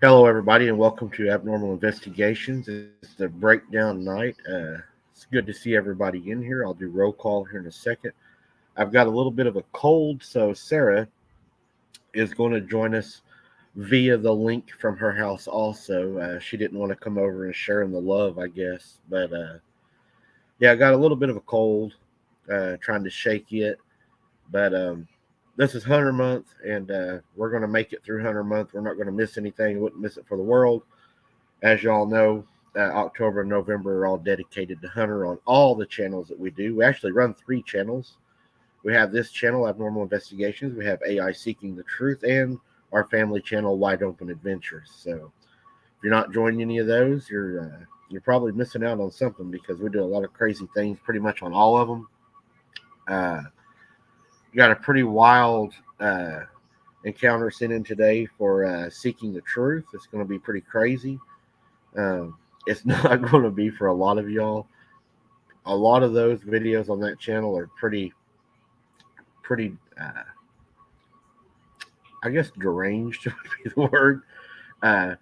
Hello, everybody, and welcome to Abnormal Investigations. It's the breakdown night. It's good to see everybody in here. I'll do roll call here in a second. I've got a little bit of a cold, so Sarah is going to join us via the link from her house also. She didn't want to come over and share in the love, I guess. But yeah, I got a little bit of a cold, trying to shake it. But this is Hunter Month, and we're going to make it through Hunter Month. We're not going to miss anything. Wouldn't miss it for the world. As y'all know, October and November are all dedicated to Hunter on all the channels that we do. We actually run three channels. We have this channel, Abnormal Investigations. We have AI Seeking the Truth, and our family channel, Wide Open Adventures. So if you're not joining any of those, you're probably missing out on something because we do a lot of crazy things pretty much on all of them. Uh, got a pretty wild encounter sent in today for Seeking the Truth. It's going to be pretty crazy. It's not going to be for a lot of y'all. A lot of those videos on that channel are pretty, I guess, deranged would be the word. Uh,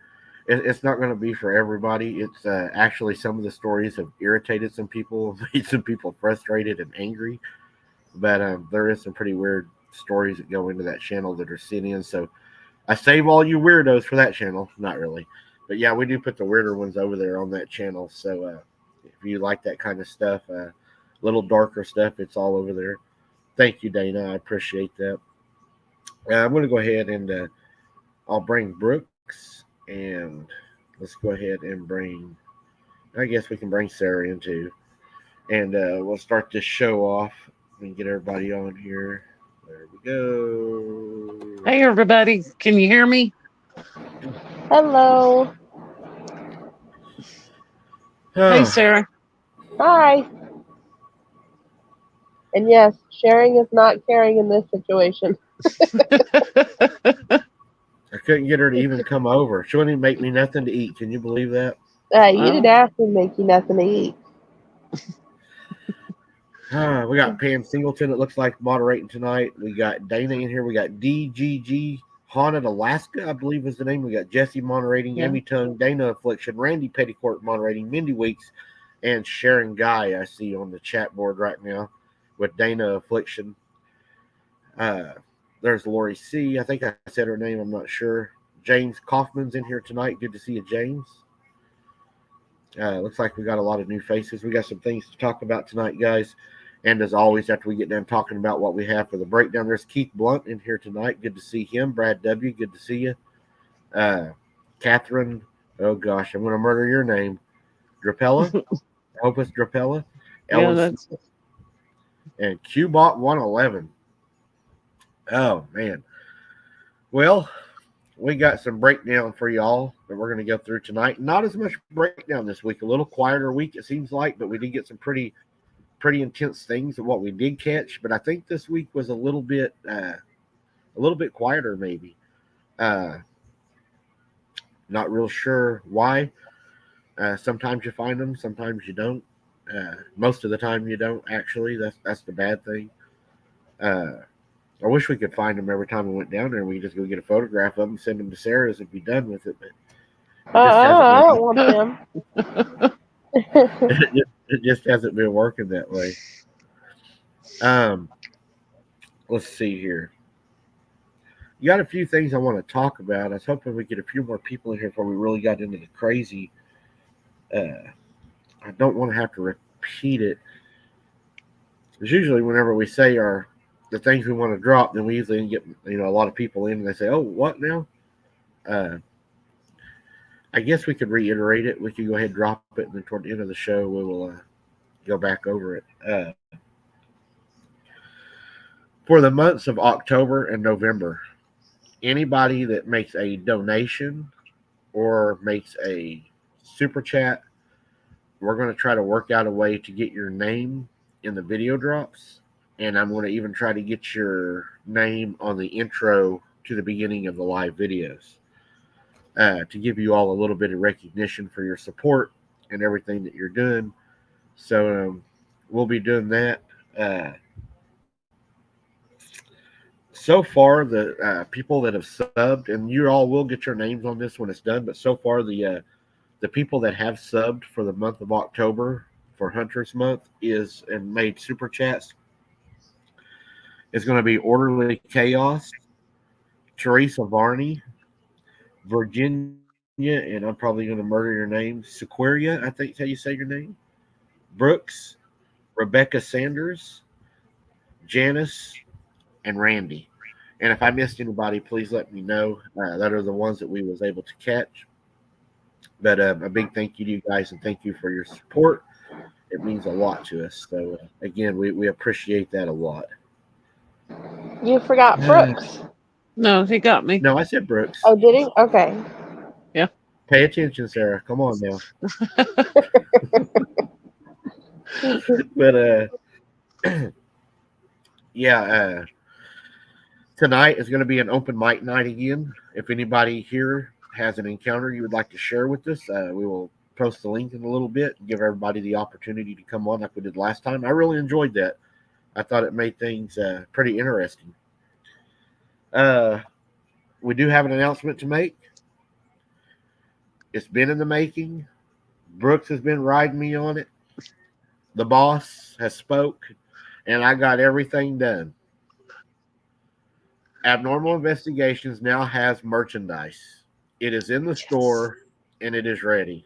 it's not going to be for everybody. It's actually some of the stories have irritated some people, made some people frustrated and angry. But there is some pretty weird stories that go into that channel that are sent in. So I save all you weirdos for that channel. Not really. But yeah, we do put the weirder ones over there on that channel. So if you like that kind of stuff, little darker stuff, it's all over there. Thank you, Dana. I appreciate that. I'm going to go ahead and I'll bring Brooks, and let's go ahead and bring, I guess we can bring Sarah in too. And we'll start this show off and get everybody on here. There we go. Hey, everybody. Can you hear me? Hello. Hey, Oh, Sarah. Hi. And yes, sharing is not caring in this situation. I couldn't get her to even come over. She wouldn't even make me nothing to eat. Can you believe that? You didn't Well, ask me to make you nothing to eat. We got Pam Singleton, it looks like, moderating tonight. We got Dana in here. We got DGG Haunted Alaska, I believe is the name. We got Jesse moderating, yeah. Emmy Tongue, Dana Affliction, Randy Petticourt moderating, Mindy Weeks, and Sharon Guy, I see on the chat board right now with Dana Affliction. Uh, there's Lori C. I think I said her name. I'm not sure. James Kaufman's in here tonight. Good to see you, James. Looks like we got a lot of new faces. We got some things to talk about tonight, guys. And as always, after we get done talking about what we have for the breakdown, there's Keith Blunt in here tonight. Good to see him. Brad W., good to see you. Catherine, oh gosh, I'm going to murder your name. Drapella, I hope it's Drapella. Yeah, Ellen that's Smith, and Qbot 111. Oh, man. Well, we got some breakdown for y'all that we're going to go through tonight. Not as much breakdown this week. A little quieter week, it seems like, but we did get some pretty intense things of what we did catch. But I think this week was a little bit quieter, maybe. Uh, Not real sure why. Sometimes you find them, sometimes you don't. Most of the time you don't. Actually, that's the bad thing. Uh, I wish we could find them every time we went down there. We could just go get a photograph of them, send them to Sarah's, and be done with it. But it just hasn't I been. don't want them. It just hasn't been working that way. Um, let's see here. You got a few things I want to talk about. I was hoping we get a few more people in here before we really got into the crazy. I don't want to have to repeat it. Because usually, whenever we say the things we want to drop, then we usually get a lot of people in, and they say, "Oh, what now?" Uh, I guess we could reiterate it. We could go ahead and drop it, and then toward the end of the show, we will go back over it. For the months of October and November, anybody that makes a donation or makes a super chat, we're going to try to work out a way to get your name in the video drops. And I'm going to even try to get your name on the intro to the beginning of the live videos to give you all a little bit of recognition for your support and everything that you're doing. So we'll be doing that. so far, the people that have subbed, and you all will get your names on this when it's done. But so far, the people that have subbed for the month of October for Hunters Month is and made super chats is going to be Orderly Chaos, Teresa Varney, Virginia, and I'm probably going to murder your name, Sequeria, I think is how you say your name, Brooks, Rebecca Sanders, Janice, and Randy. And if I missed anybody, please let me know. That are the ones that we was able to catch. But a big thank you to you guys, and thank you for your support. It means a lot to us. So again, we appreciate that a lot. You forgot Brooks. No, he got me. No, I said Brooks. Oh, did he? Okay. Pay attention, Sarah. Come on now. But yeah, tonight is going to be an open mic night again. If anybody here has an encounter you would like to share with us, we will post the link in a little bit and give everybody the opportunity to come on like we did last time. I really enjoyed that. I thought it made things pretty interesting. We do have an announcement to make. It's been in the making. Brooks has been riding me on it. The boss has spoke, and I got everything done. Abnormal Investigations now has merchandise. It is in the store, and it is ready.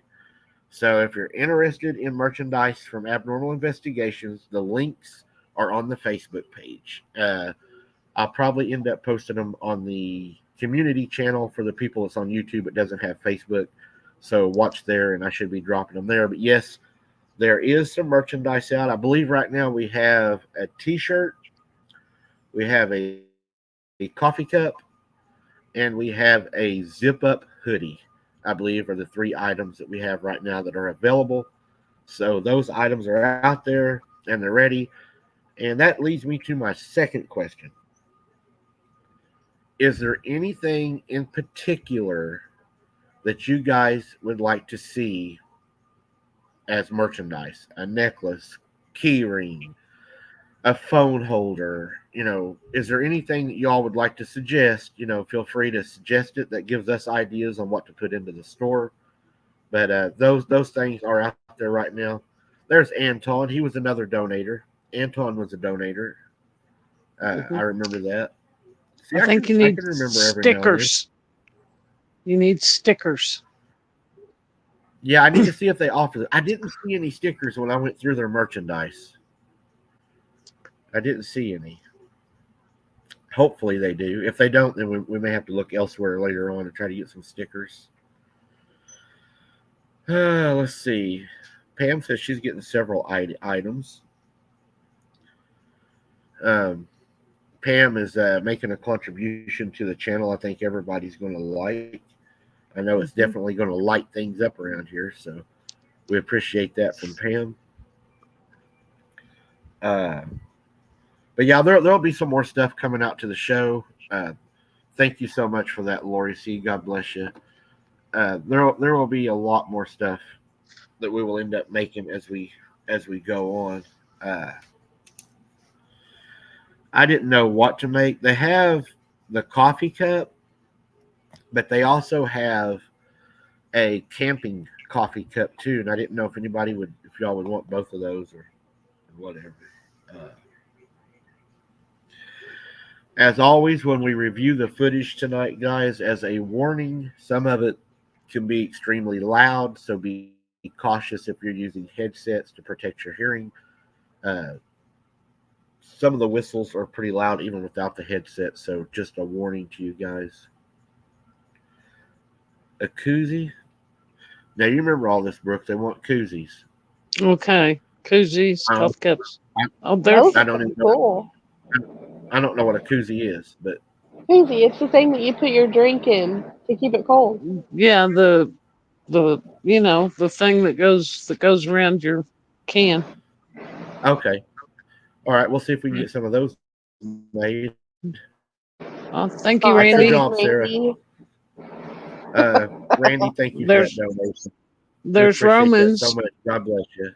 So if you're interested in merchandise from Abnormal Investigations, the links are on the Facebook page. I'll probably end up posting them on the community channel for the people that's on YouTube. It doesn't have Facebook. So watch there, and I should be dropping them there. But yes, there is some merchandise out. I believe right now we have a t-shirt, we have a coffee cup, and we have a zip-up hoodie, I believe, are the three items that we have right now that are available. So those items are out there, and they're ready. And that leads me to my second question. Is there anything in particular that you guys would like to see as merchandise? A necklace, key ring, a phone holder? Is there anything that y'all would like to suggest? Feel free to suggest it. That gives us ideas on what to put into the store. But those things are out there right now. There's Anton. He was another donator. Anton was a donator. I remember that. See, I think you I need can remember every now and then. stickers. You need stickers. Yeah, I need to see if they offer them. I didn't see any stickers when I went through their merchandise. I didn't see any. Hopefully they do. If they don't, then we may have to look elsewhere later on to try to get some stickers. Let's see. Pam says she's getting several items. Pam is making a contribution to the channel I think everybody's going to like. I know it's definitely going to light things up around here, so we appreciate that from Pam. But yeah, there'll be some more stuff coming out to the show. Thank you so much for that, Lori C. God bless you. There will be a lot more stuff that we will end up making as we go on. I didn't know what to make. They have the coffee cup, but they also have a camping coffee cup too, and I didn't know if y'all would want both of those or whatever. As always, when we review the footage tonight, guys, as a warning, some of it can be extremely loud, so be cautious if you're using headsets to protect your hearing. Some of the whistles are pretty loud even without the headset, so just a warning to you guys. A koozie? Now, you remember all this, Brooks. They want koozies. Okay. Koozies, coffee cups. Those I are don't even know. cool. I don't know what a koozie is, but Koozie, it's the thing that you put your drink in to keep it cold. Yeah, the the thing that goes around your can. okay. All right, we'll see if we can get some of those made. Oh, thank you, That's your Randy. job, Sarah. Randy, thank you for that donation. There's Romans. So much. God bless you.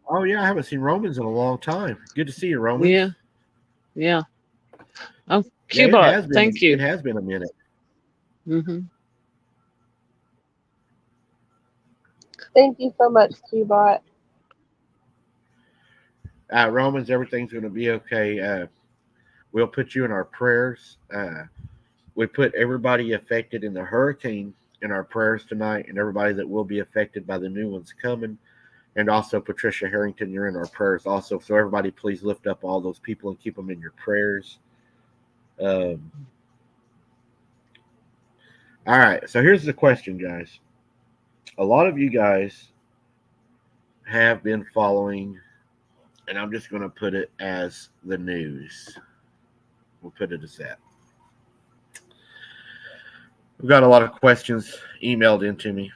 Oh yeah, I haven't seen Romans in a long time. Good to see you, Romans. Yeah, yeah. Oh, Yeah, it Cubot, has been. thank you. It has been a minute. Hmm. Thank you so much, Qbot. Romans, everything's going to be okay. We'll put you in our prayers. We put everybody affected in the hurricane in our prayers tonight, and everybody that will be affected by the new ones coming. And also, Patricia Harrington, you're in our prayers also. So, everybody, please lift up all those people and keep them in your prayers. Um, all right. So, here's the question, guys. A lot of you guys have been following, and I'm just going to put it as the news. We'll put it as that. We've got a lot of questions emailed into me,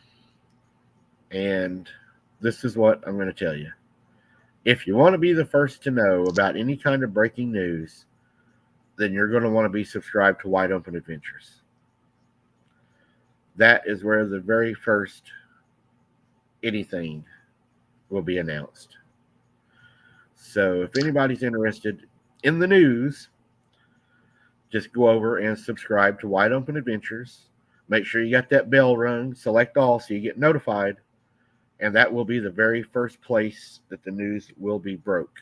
and this is what I'm going to tell you. If you want to be the first to know about any kind of breaking news, then you're going to want to be subscribed to Wide Open Adventures. That is where the very first anything will be announced. So if anybody's interested in the news, just go over and subscribe to Wide Open Adventures. Make sure you got that bell rung, select all so you get notified, and that will be the very first place that the news will be broke.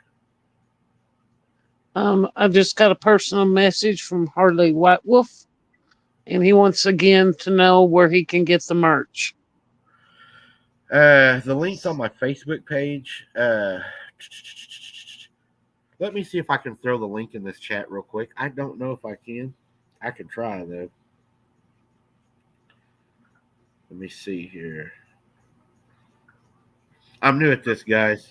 I just got a personal message from Harley White Wolf, and he wants again to know where he can get the merch. The link's on my Facebook page. Let me see if I can throw the link in this chat real quick. I don't know if I can. I can try, though. Let me see here. I'm new at this, guys.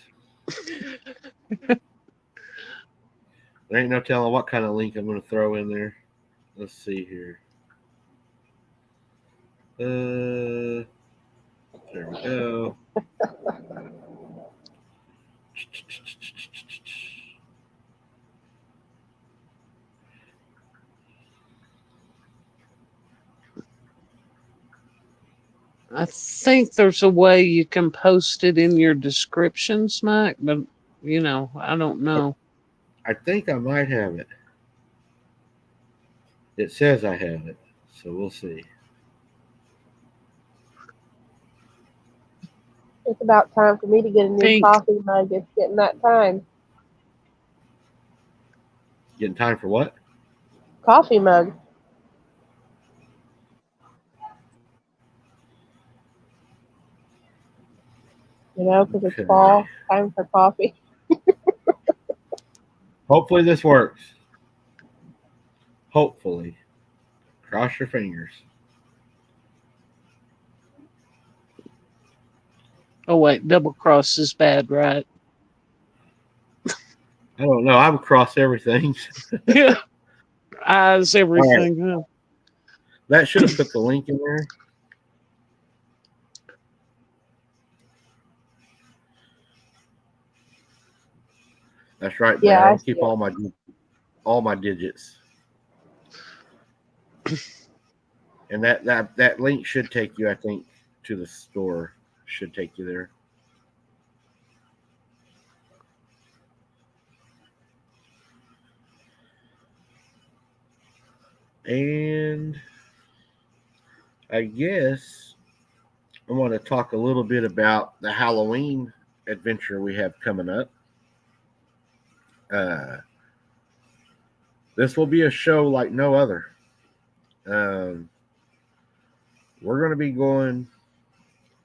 There ain't no telling what kind of link I'm going to throw in there. Let's see here. There we go. I think there's a way you can post it in your descriptions, Mike, but I don't know. I think I might have it. It says I have it, so we'll see. It's about time for me to get a new Pink. coffee mug. It's getting that time. Getting time for what? Coffee mug. Because it's Okay. fall. Time for coffee. Hopefully this works. Hopefully. Cross your fingers. Oh wait, double cross is bad, right? I don't know. I would cross everything. Yeah, eyes, All right. everything. Huh? That should have put the link in there. That's right, Brad. Yeah, I I don't see keep it. all my digits. And that link should take you, I think, to the store. Should take you there. And I guess I want to talk a little bit about the Halloween adventure we have coming up. Uh, this will be a show like no other. Um, we're going to be going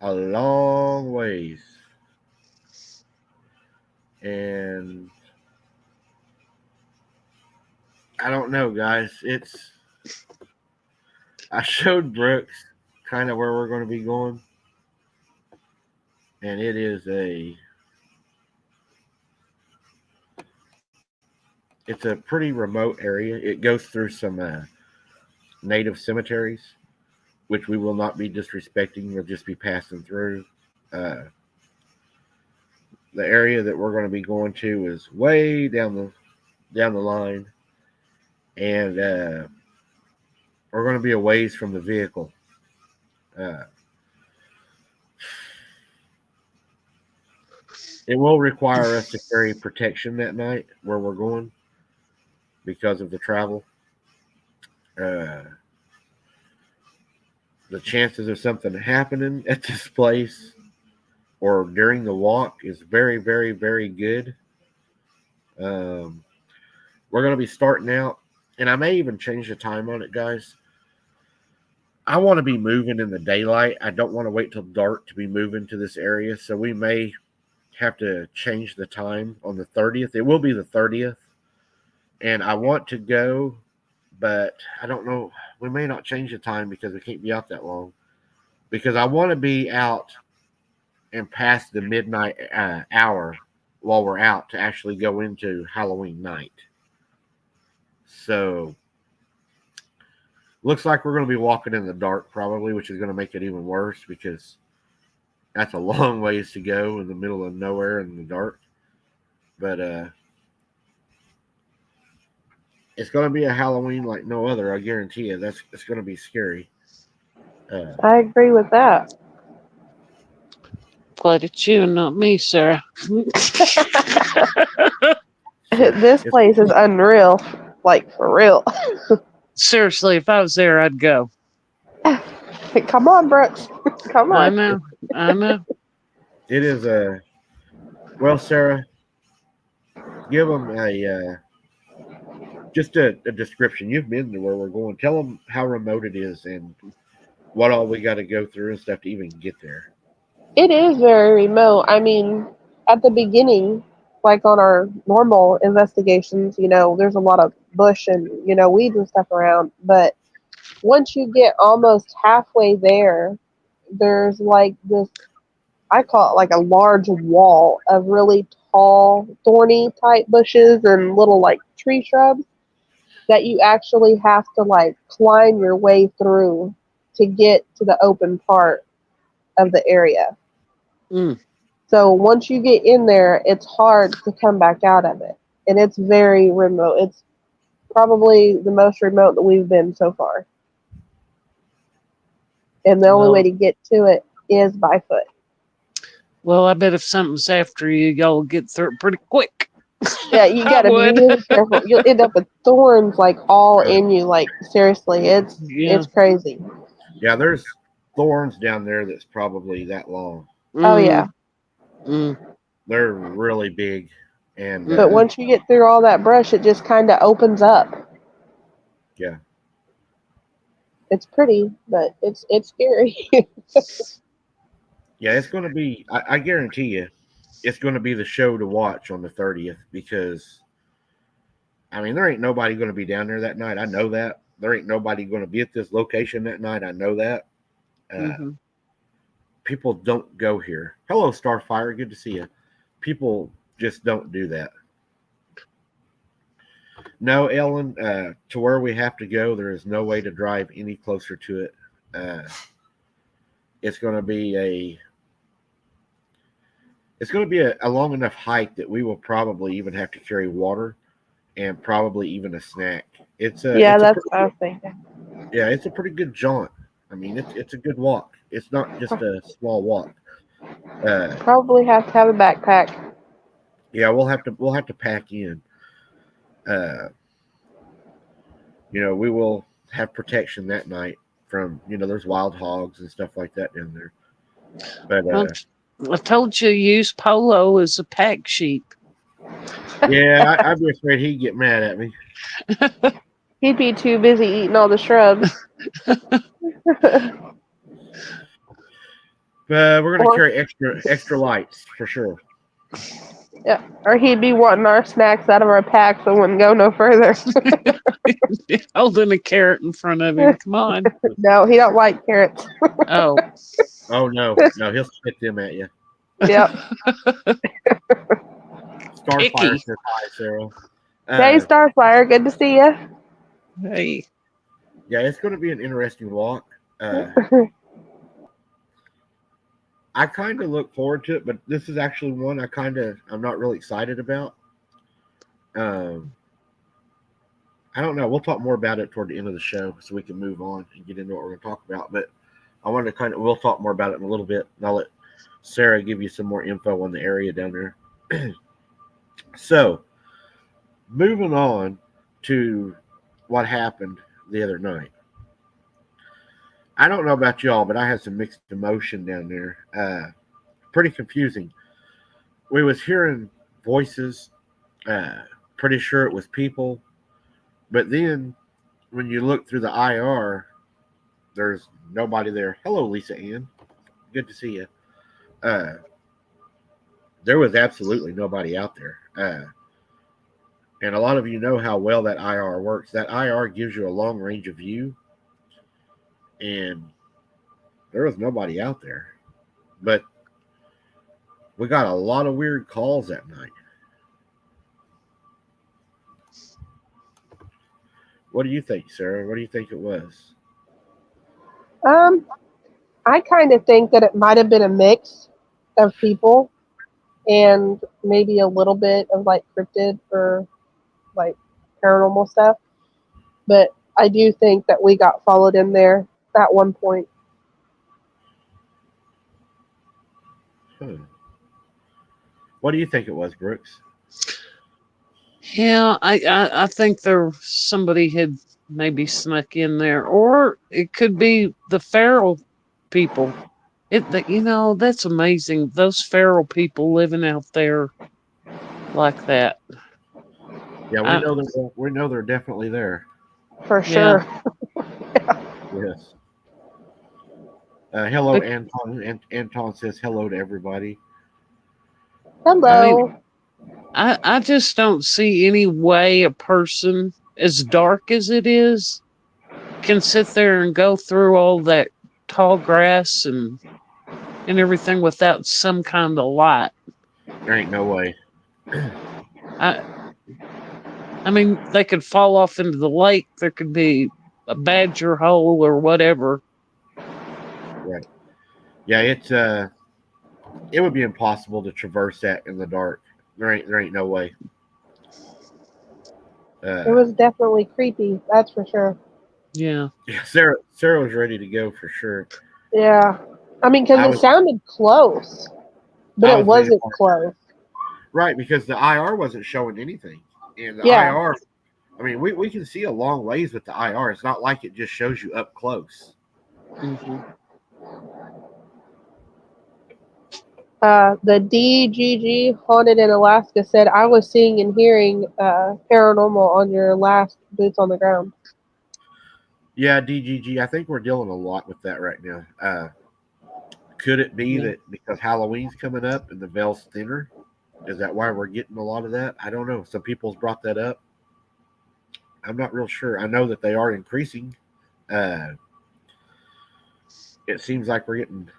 a long ways. And I don't know, guys. I showed Brooks kind of where we're going to be going. And it's a pretty remote area. It goes through some native cemeteries, which we will not be disrespecting. We'll just be passing through. Uh, the area that we're going to be going to is way down the line, and we're going to be a ways from the vehicle. Uh, It will require us to carry protection that night where we're going because of the travel. Uh, the chances of something happening at this place or during the walk is very, very, very good. Um, we're going to be starting out, and I may even change the time on it, guys. I want to be moving in the daylight. I don't want to wait till dark to be moving to this area, so we may have to change the time on the 30th. It will be the 30th, and I want to go, but I don't know. We may not change the time because we can't be out that long. Because I want to be out and past the midnight hour while we're out to actually go into Halloween night. So looks like we're going to be walking in the dark probably, which is going to make it even worse because that's a long ways to go in the middle of nowhere in the dark. But it's going to be a Halloween like no other. I guarantee you. It's going to be scary. I agree with that. Glad it's you and not me, Sarah. This It's place is unreal. Like, for real. Seriously, if I was there, I'd go. Come on, Brooks. Come I on. know. I know. it is a well, Sarah. Give them just a description. You've been to where we're going. Tell them how remote it is and what all we got to go through and stuff to even get there. It is very remote. I mean, at the beginning, like on our normal investigations, there's a lot of bush and, weeds and stuff around. But once you get almost halfway there, there's like this, I call it like a large wall of really tall, thorny type bushes and little like tree shrubs that you actually have to like climb your way through to get to the open part of the area. Mm. So once you get in there, it's hard to come back out of it. And it's very remote. It's probably the most remote that we've been so far. And the only way Well, to get to it is by foot. well, I bet if something's after you, y'all get through it pretty quick. Yeah, you I gotta be would. really careful. You'll end up with thorns like all in you. Like seriously, Yeah. it's crazy. Yeah, there's thorns down there that's probably that long. Oh yeah. Mm. Mm. They're really big, and But Mm-mm. once you get through all that brush, it just kind of opens up. yeah, It's pretty, but it's scary. yeah, it's going to be. I guarantee you, it's going to be the show to watch on the 30th because I mean there ain't nobody going to be down there that night. I know that there ain't nobody going to be at this location that night. I know that. Uh, Mm-hmm. People don't go here. Hello, Starfire. Good to see you. People just don't do that. No, Ellen, to where we have to go, there is no way to drive any closer to it. Uh, it's going to be a long enough hike that we will probably even have to carry water and probably even a snack. Yeah, It's a that's pretty what I was thinking. yeah, it's a pretty good jaunt. I mean, it's a good walk. It's not just a small walk. Uh, Probably have to have a backpack. yeah, we'll have to pack in. Uh, we will have protection that night from there's wild hogs and stuff like that down there. But Well, I told you use Polo as a pack sheep. yeah, I'd be afraid he'd get mad at me. He'd be too busy eating all the shrubs. But we're gonna or carry extra lights for sure. yeah, or he'd be wanting our snacks out of our pack so it wouldn't go no further. Holding a carrot in front of him. Come on. No, he don't like carrots. Oh. Oh no, no, he'll spit them at you. Yep. Starfire Picky. says hi, Sarah. Hey, Starfire, good to see you. Hey. Yeah, it's going to be an interesting walk. I kind of look forward to it, but this is actually one I'm not really excited about. Um, I don't know. We'll talk more about it toward the end of the show, so we can move on and get into what we're going to talk about. But I wanted to we'll talk more about it in a little bit, and I'll let Sarah give you some more info on the area down there. So, moving on to what happened the other night. I don't know about y'all, but I had some mixed emotion down there. Pretty confusing. We was hearing voices. Uh, Pretty sure it was people, but then when you look through the IR, there's nobody there. Hello, Lisa Ann. Good to see you. Uh, there was absolutely nobody out there. And a lot of you know how well that IR works. That IR gives you a long range of view, and there was nobody out there. But we got a lot of weird calls that night. What do you think, Sarah? What do you think it was? Um, I kind of think that it might have been a mix of people and maybe a little bit of like cryptid or like paranormal stuff. But I do think that we got followed in there at one point. Huh. What do you think it was, Brooks? Yeah, I think somebody had maybe snuck in there, or it could be the feral people. That's amazing. Those feral people living out there like that. Yeah, I, we know they're definitely there. For yeah, sure. Yes. Hello, but Anton. Anton says hello to everybody. I mean, Hello. I just don't see any way a person as dark as it is can sit there and go through all that tall grass and everything without some kind of light. There ain't no way. I I mean, they could fall off into the lake. There could be a badger hole or whatever. Right. Yeah, it would be impossible to traverse that in the dark. There ain't no way. It Uh, was definitely creepy, that's for sure. Yeah. yeah, Sarah was ready to go for sure. Yeah. I mean, because I it was sounded close, but I it was leaning wasn't on close. right because the IR wasn't showing anything, and the Yeah. IR. I mean, we can see a long ways with the IR. It's not like it just shows you up close. Hmm. The DGG Haunted in Alaska said, I was seeing and hearing paranormal on your last Boots on the Ground. Yeah, DGG. I think we're dealing a lot with that right now. Could it be Yeah. that because Halloween's coming up and the veil's thinner? Is that why we're getting a lot of that? I don't know. Some people's brought that up. I'm not real sure. I know that they are increasing. Uh, it seems like we're getting.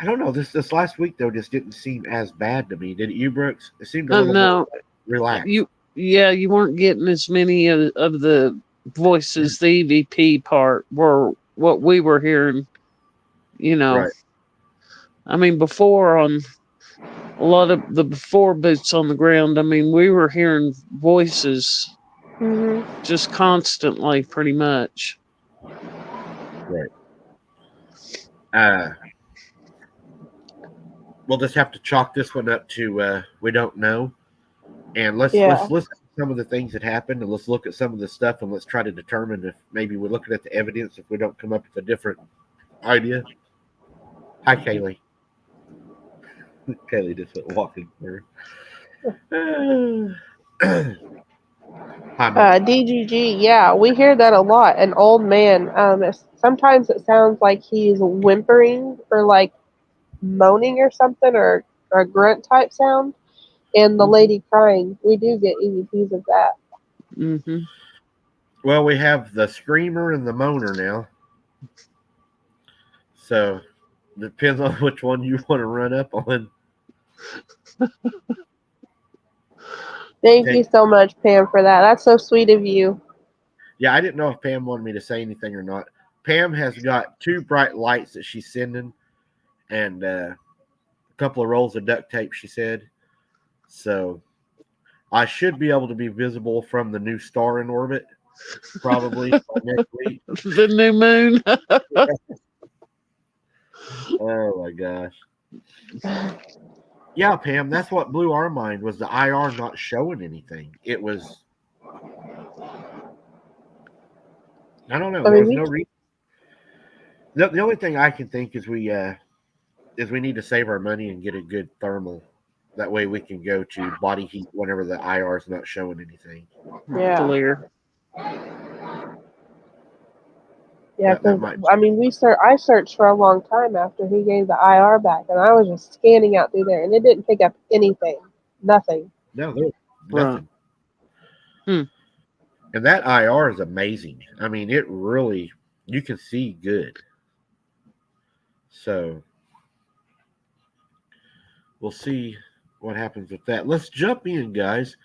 I don't know. This last week though just didn't seem as bad to me. Did it, you, Brooks? It seemed a little more No, relaxed. you weren't getting as many of the voices. The EVP part were what we were hearing. You know, Right. I mean, before on a lot of the before Boots on the Ground, I mean, we were hearing voices Hmm. just constantly, pretty much. Right. Uh, we'll just have to chalk this one up to we don't know, and let's Yeah. listen to some of the things that happened, and let's look at some of the stuff, and let's try to determine if maybe we're looking at the evidence if we don't come up with a different idea. Hi, Kaylee. Kaylee just went walking through. Hi, Mom. DGG, yeah, we hear that a lot. An old man. Sometimes it sounds like he's whimpering or like moaning or something or a grunt type sound. And the Hmm. lady crying. We do get EVPs of that. Hmm. Well, we have the screamer and the moaner now. So depends on which one you want to run up on. Thank you Okay. so much, Pam, for that. That's so sweet of you. Yeah, I didn't know if Pam wanted me to say anything or not. Pam has got two bright lights that she's sending and a couple of rolls of duct tape, she said. So I should be able to be visible from the new star in orbit probably by next week. The new moon. Oh my gosh. Yeah, Pam, that's what blew our mind was the IR not showing anything. It was, I don't know, I there mean, was no reason. The only thing I can think is we need to save our money and get a good thermal. That way we can go to body heat whenever the IR is not showing anything. Yeah. Clear. Yeah, That because might. I mean, I searched for a long time after he gave the IR back, and I was just scanning out through there, and it didn't pick up anything, nothing. No, there's Right. nothing. Hmm. And that IR is amazing. I mean, it really, you can see good. So we'll see what happens with that. Let's jump in, guys.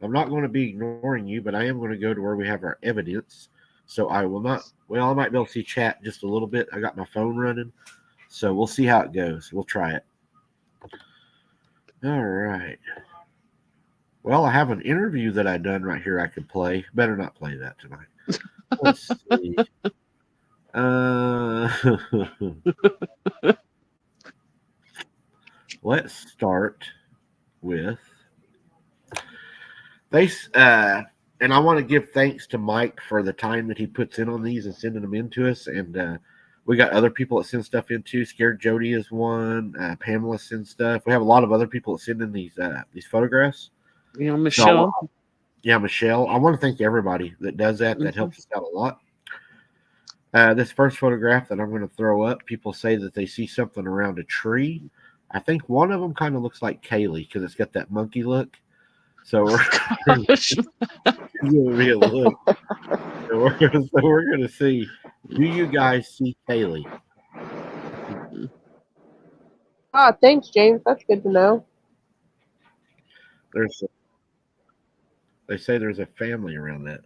I'm not going to be ignoring you, but I am going to go to where we have our evidence. So I will not, well, I might be able to see chat just a little bit. I got my phone running. So we'll see how it goes. We'll try it. All right. Well, I have an interview that I done right here I could play. Better not play that tonight. Let's see. Uh, let's start with they. And I want to give thanks to Mike for the time that he puts in on these and sending them in to us. And we got other people that send stuff in too. Scared Jody is one. Pamela sends stuff. We have a lot of other people that send in these photographs. You know, So Michelle. yeah, Michelle. I want to thank everybody that does that. That Mhm. helps us out a lot. This first photograph that I'm going to throw up, people say that they see something around a tree. I think one of them kind of looks like Kaylee because it's got that monkey look. So we're Gosh. gonna be a look. So we're going to see. Do you guys see Kaylee? Ah, thanks, James. That's good to know. There's. They say there's a family around that.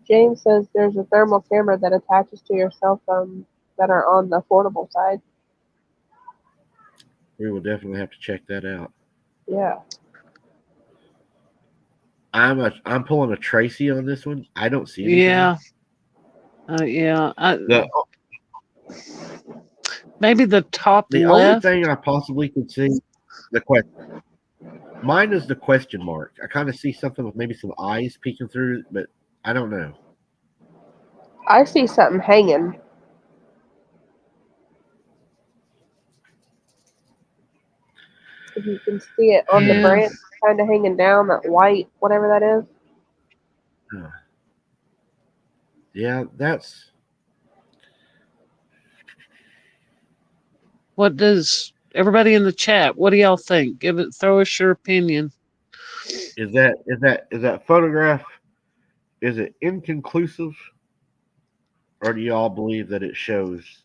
James says there's a thermal camera that attaches to your cell phone that are on the affordable side. We will definitely have to check that out. Yeah. I'm pulling a Tracy on this one. I don't see anything. Yeah. Yeah. The Maybe the top the only left. thing I possibly could see the question. Mine is the question mark. I kind of see something with maybe some eyes peeking through, but I don't know. I see something hanging. If you can see it on the Yeah. branch, kind of hanging down, that white, whatever that is. Yeah, that's. What does everybody in the chat? What do y'all think? Throw us your opinion. Is that photograph? Is it inconclusive, or do y'all believe that it shows?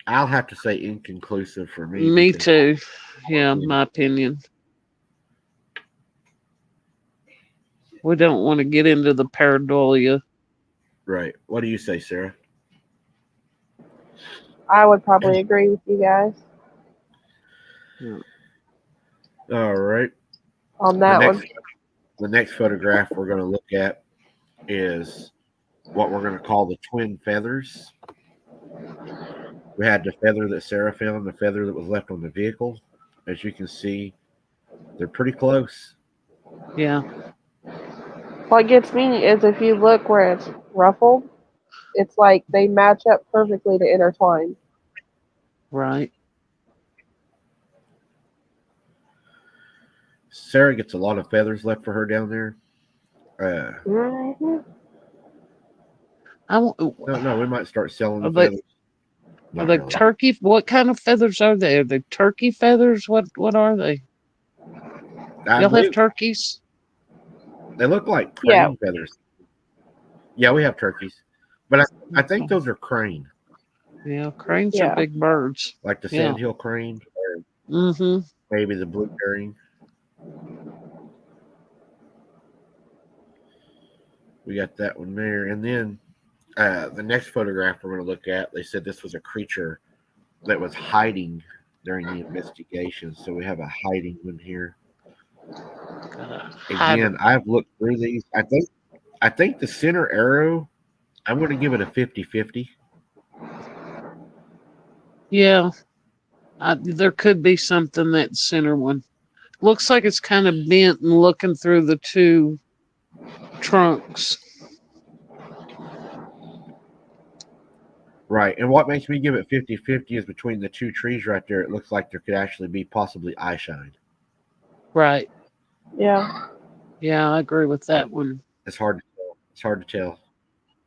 I'll have to say inconclusive for me. Me Because, too. Yeah, my opinion. We don't want to get into the pareidolia. right. What do you say, Sarah? I would probably agree with you guys All right. on The that next one. the next photograph we're going to look at is what we're going to call the twin feathers. We had the feather that Sarah found, the feather that was left on the vehicle. As you can see, they're pretty close. Yeah. What gets me is if you look where it's ruffled, it's like they match up perfectly to intertwine. Right. Sarah gets a lot of feathers left for her down there. Mm-hmm. No, we might start selling Are the they, feathers. are Not they really. turkey? What kind of feathers are they? Are they turkey feathers? What are they? I Y'all have believe turkeys? they look like Yeah. crane feathers. Yeah, we have turkeys, but I think Okay. those are crane, Yeah, cranes are Yeah. big birds. like the Yeah. sandhill crane or Mm-hmm. maybe the blue herring. We got that one there, and then the next photograph we're going to look at. They said this was a creature that was hiding during the investigation, so we have a hiding one here. Gotta hide Again, 'em. I've looked through these. I think the center arrow I'm going to give it a 50-50. Yeah, there could be something that center one. Looks like it's kind of bent and looking through the two trunks. Right. And what makes me give it 50-50 is between the two trees right there, it looks like there could actually be possibly eye shine. Right. Yeah. Yeah, I agree with that one. It's hard to tell. It's hard to tell.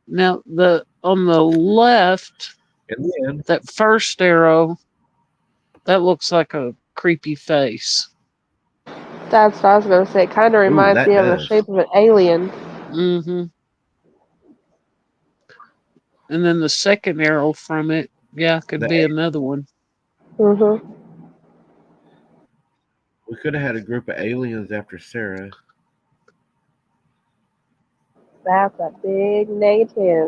Now the on the left, And then, that first arrow, that looks like a creepy face. That's what I was gonna say. It kind of ooh, reminds that me of the does. shape of an alien. Mm-hmm. And then the second arrow from it, yeah, could The, be another one. Mhm. we could have had a group of aliens after Sarah. That's a big negative.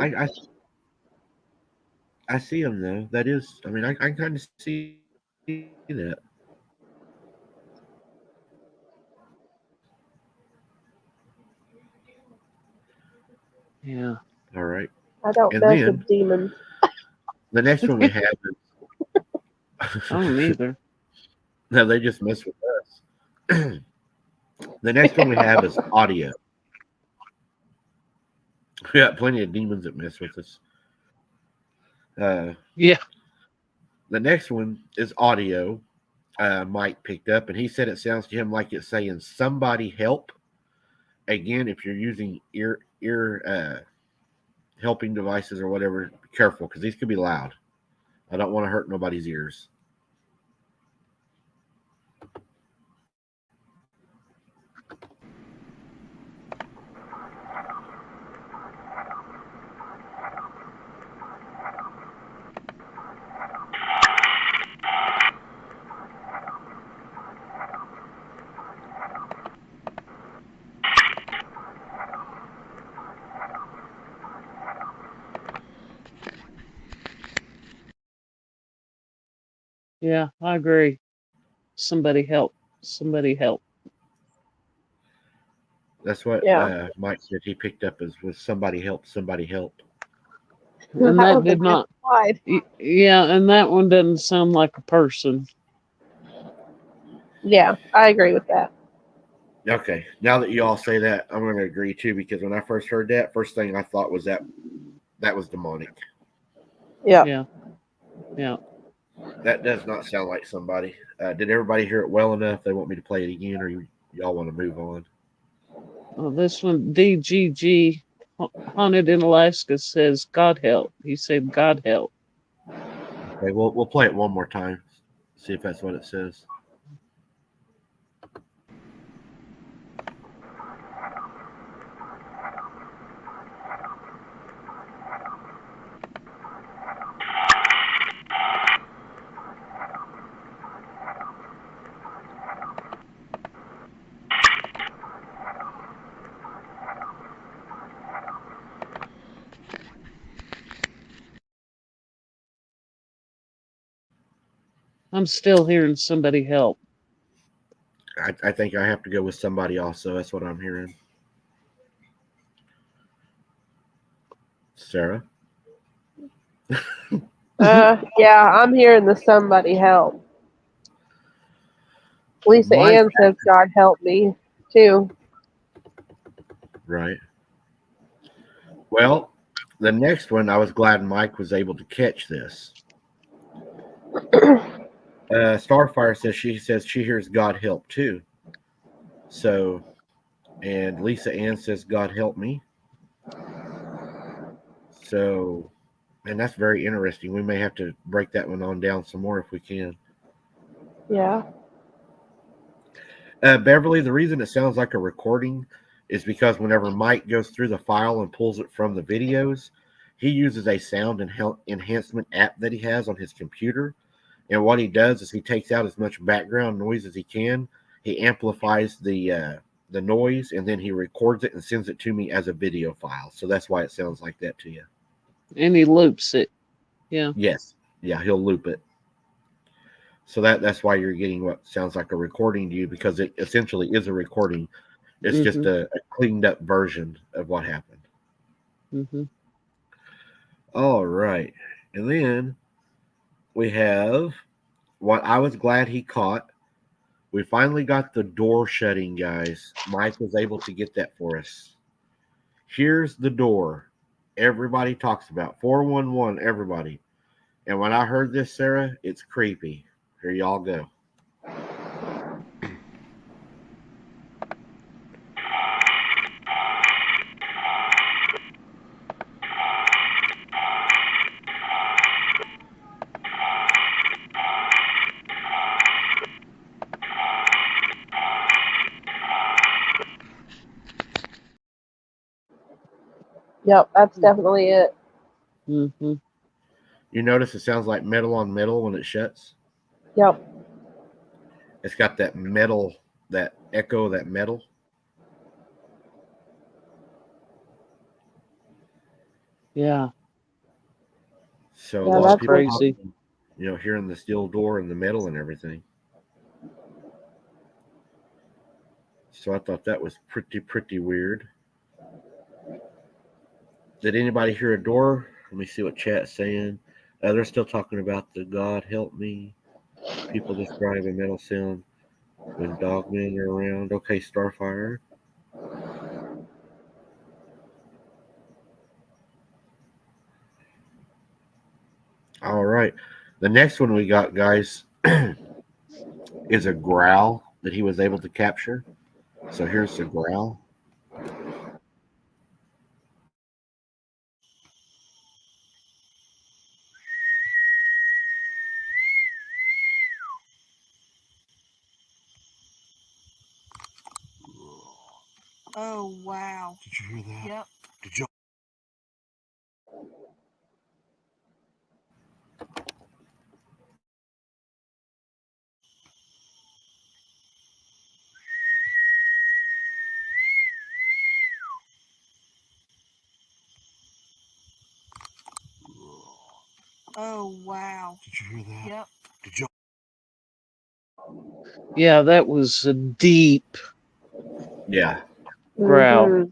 I see them though. That is, I mean, I kind of see that. Yeah. All right. I don't And mess then with demons. the next one we have I don't is either. no, they just mess with us. The next one we have is audio. We got plenty of demons that mess with us. Uh, Yeah. the next one is audio. Mike picked up, and he said it sounds to him like it's saying "somebody help." Again, if you're using ear helping devices or whatever, be careful because these could be loud. I don't want to hurt nobody's ears. Yeah, I agree. Somebody help. Somebody help. That's what Yeah. Mike said he picked up as was somebody help, somebody help. And That that was a did good not. slide. Yeah, and that one doesn't sound like a person. Yeah, I agree with that. Okay, now that you all say that, I'm going to agree too because when I first heard that, first thing I thought was that was demonic. Yeah. Yeah. Yeah. That does not sound like somebody. Did everybody hear it well enough? They want me to play it again, or y'all want to move on? Oh, this one, DGG, Haunted in Alaska, says, God help. He said, God help. Okay, we'll play it one more time. See if that's what it says. I'm still hearing somebody help. I think I have to go with somebody also. That's what I'm hearing. Sarah? Yeah, I'm hearing the somebody help. Lisa Mike, Ann says, God help me, too. right. Well, the next one, I was glad Mike was able to catch this. Starfire says she hears God help too. So, and Lisa Ann says God help me. So, and that's very interesting. We may have to break that one on down some more if we can. Yeah. Beverly, the reason it sounds like a recording is because whenever Mike goes through the file and pulls it from the videos, he uses a sound enhancement app that he has on his computer. And what he does is he takes out as much background noise as he can. He amplifies the noise, and then he records it and sends it to me as a video file. So that's why it sounds like that to you. And he loops it. Yeah. Yes, yeah, he'll loop it. So that's why you're getting what sounds like a recording to you because it essentially is a recording. It's just Mm-hmm. a cleaned up version of what happened. Mm-hmm. All right. And then we have what I was glad he caught. We finally got the door shutting, guys. Mike was able to get that for us. Here's the door everybody talks about 411, everybody. And when I heard this, Sarah, it's creepy. Here y'all go. Yep, that's definitely it. Mm-hmm. You notice it sounds like metal on metal when it shuts? Yep. It's got that metal, that echo, that metal. Yeah, So a Yeah, lot of that's that's people what. crazy. talking, hearing the steel door and the metal and everything. So I thought that was pretty weird. Did anybody hear a door? Let me see what chat's saying. They're still talking about the God help me. People just drive a metal sound when dogmen are around. Okay, Starfire. All right. The next one we got, guys, is a growl that he was able to capture. So here's the growl. Oh, wow. Did you hear that? Yep. Did you? Oh, wow. Did you hear that? Yep. Did you? Yeah, that was a deep Yeah, growl. Hmm.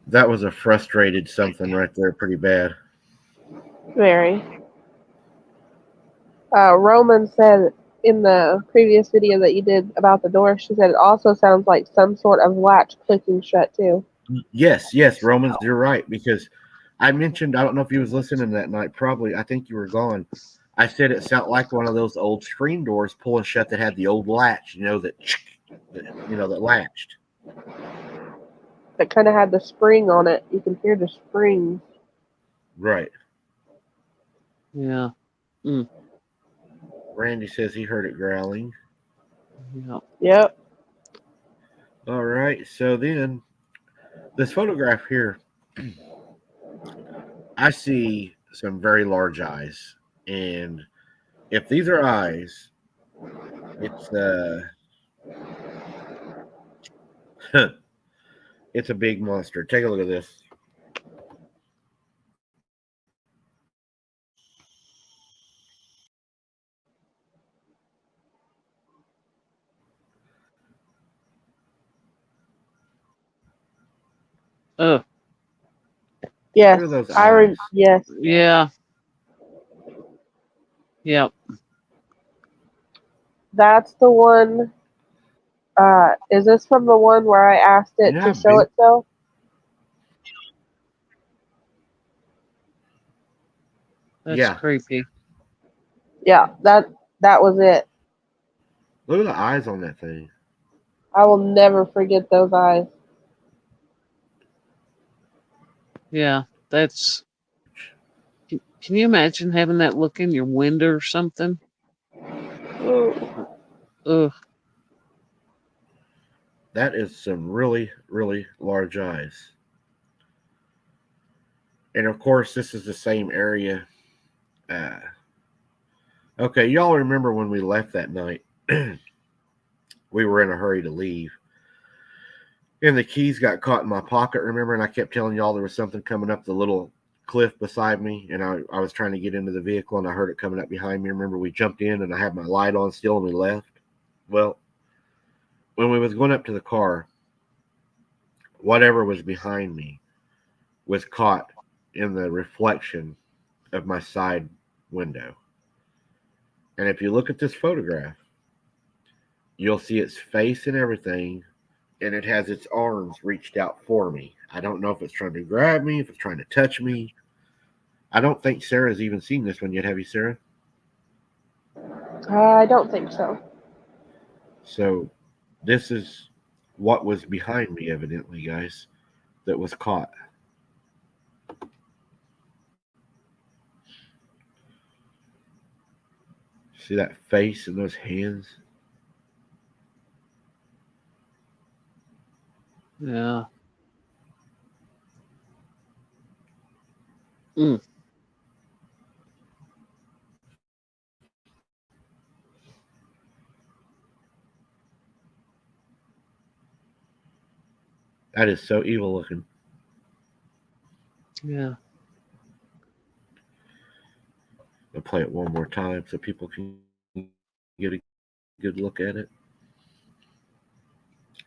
that was a frustrated something right there, pretty bad. Very. Roman said in the previous video that you did about the door, she said it also sounds like some sort of latch clicking shut too. Yes, Romans, you're right because I mentioned I don't know if you was listening that night. Probably, I think you were gone. I said it sounded like one of those old screen doors pulling shut that had the old latch. That latched. That kind of had the spring on it. You can hear the spring. Right. Yeah. Mm, Randy says he heard it growling. yeah. Yep. All right. So then this photograph here, I see some very large eyes, and if these are eyes, it's it's a big monster. Take a look at this. Oh, Yes. Look at those eyes. Yes. yeah. Yeah. That's the one. Is this from the one where I asked You it know to how show big? itself? That's Yeah. creepy. Yeah. That was it. Look at the eyes on that thing. I will never forget those eyes. Yeah. That's. Can you imagine having that look in your window or something? Ooh. Ugh. That is some really large eyes. And of course, this is the same area. Uh, okay, y'all remember when we left that night? We were in a hurry to leave. And the keys got caught in my pocket, remember? And I kept telling y'all there was something coming up the little cliff beside me. And I was trying to get into the vehicle and I heard it coming up behind me. Remember, we jumped in and I had my light on still and we left? Well, when we was going up to the car, whatever was behind me was caught in the reflection of my side window. And if you look at this photograph, you'll see its face and everything, and it has its arms reached out for me. I don't know if it's trying to grab me, if it's trying to touch me. I don't think Sarah's even seen this one yet. Have you, Sarah? I don't think so. So this is what was behind me, evidently, guys, that was caught. See that face and those hands? Yeah. Mm. That is so evil looking. Yeah. I'll play it one more time so people can get a good look at it.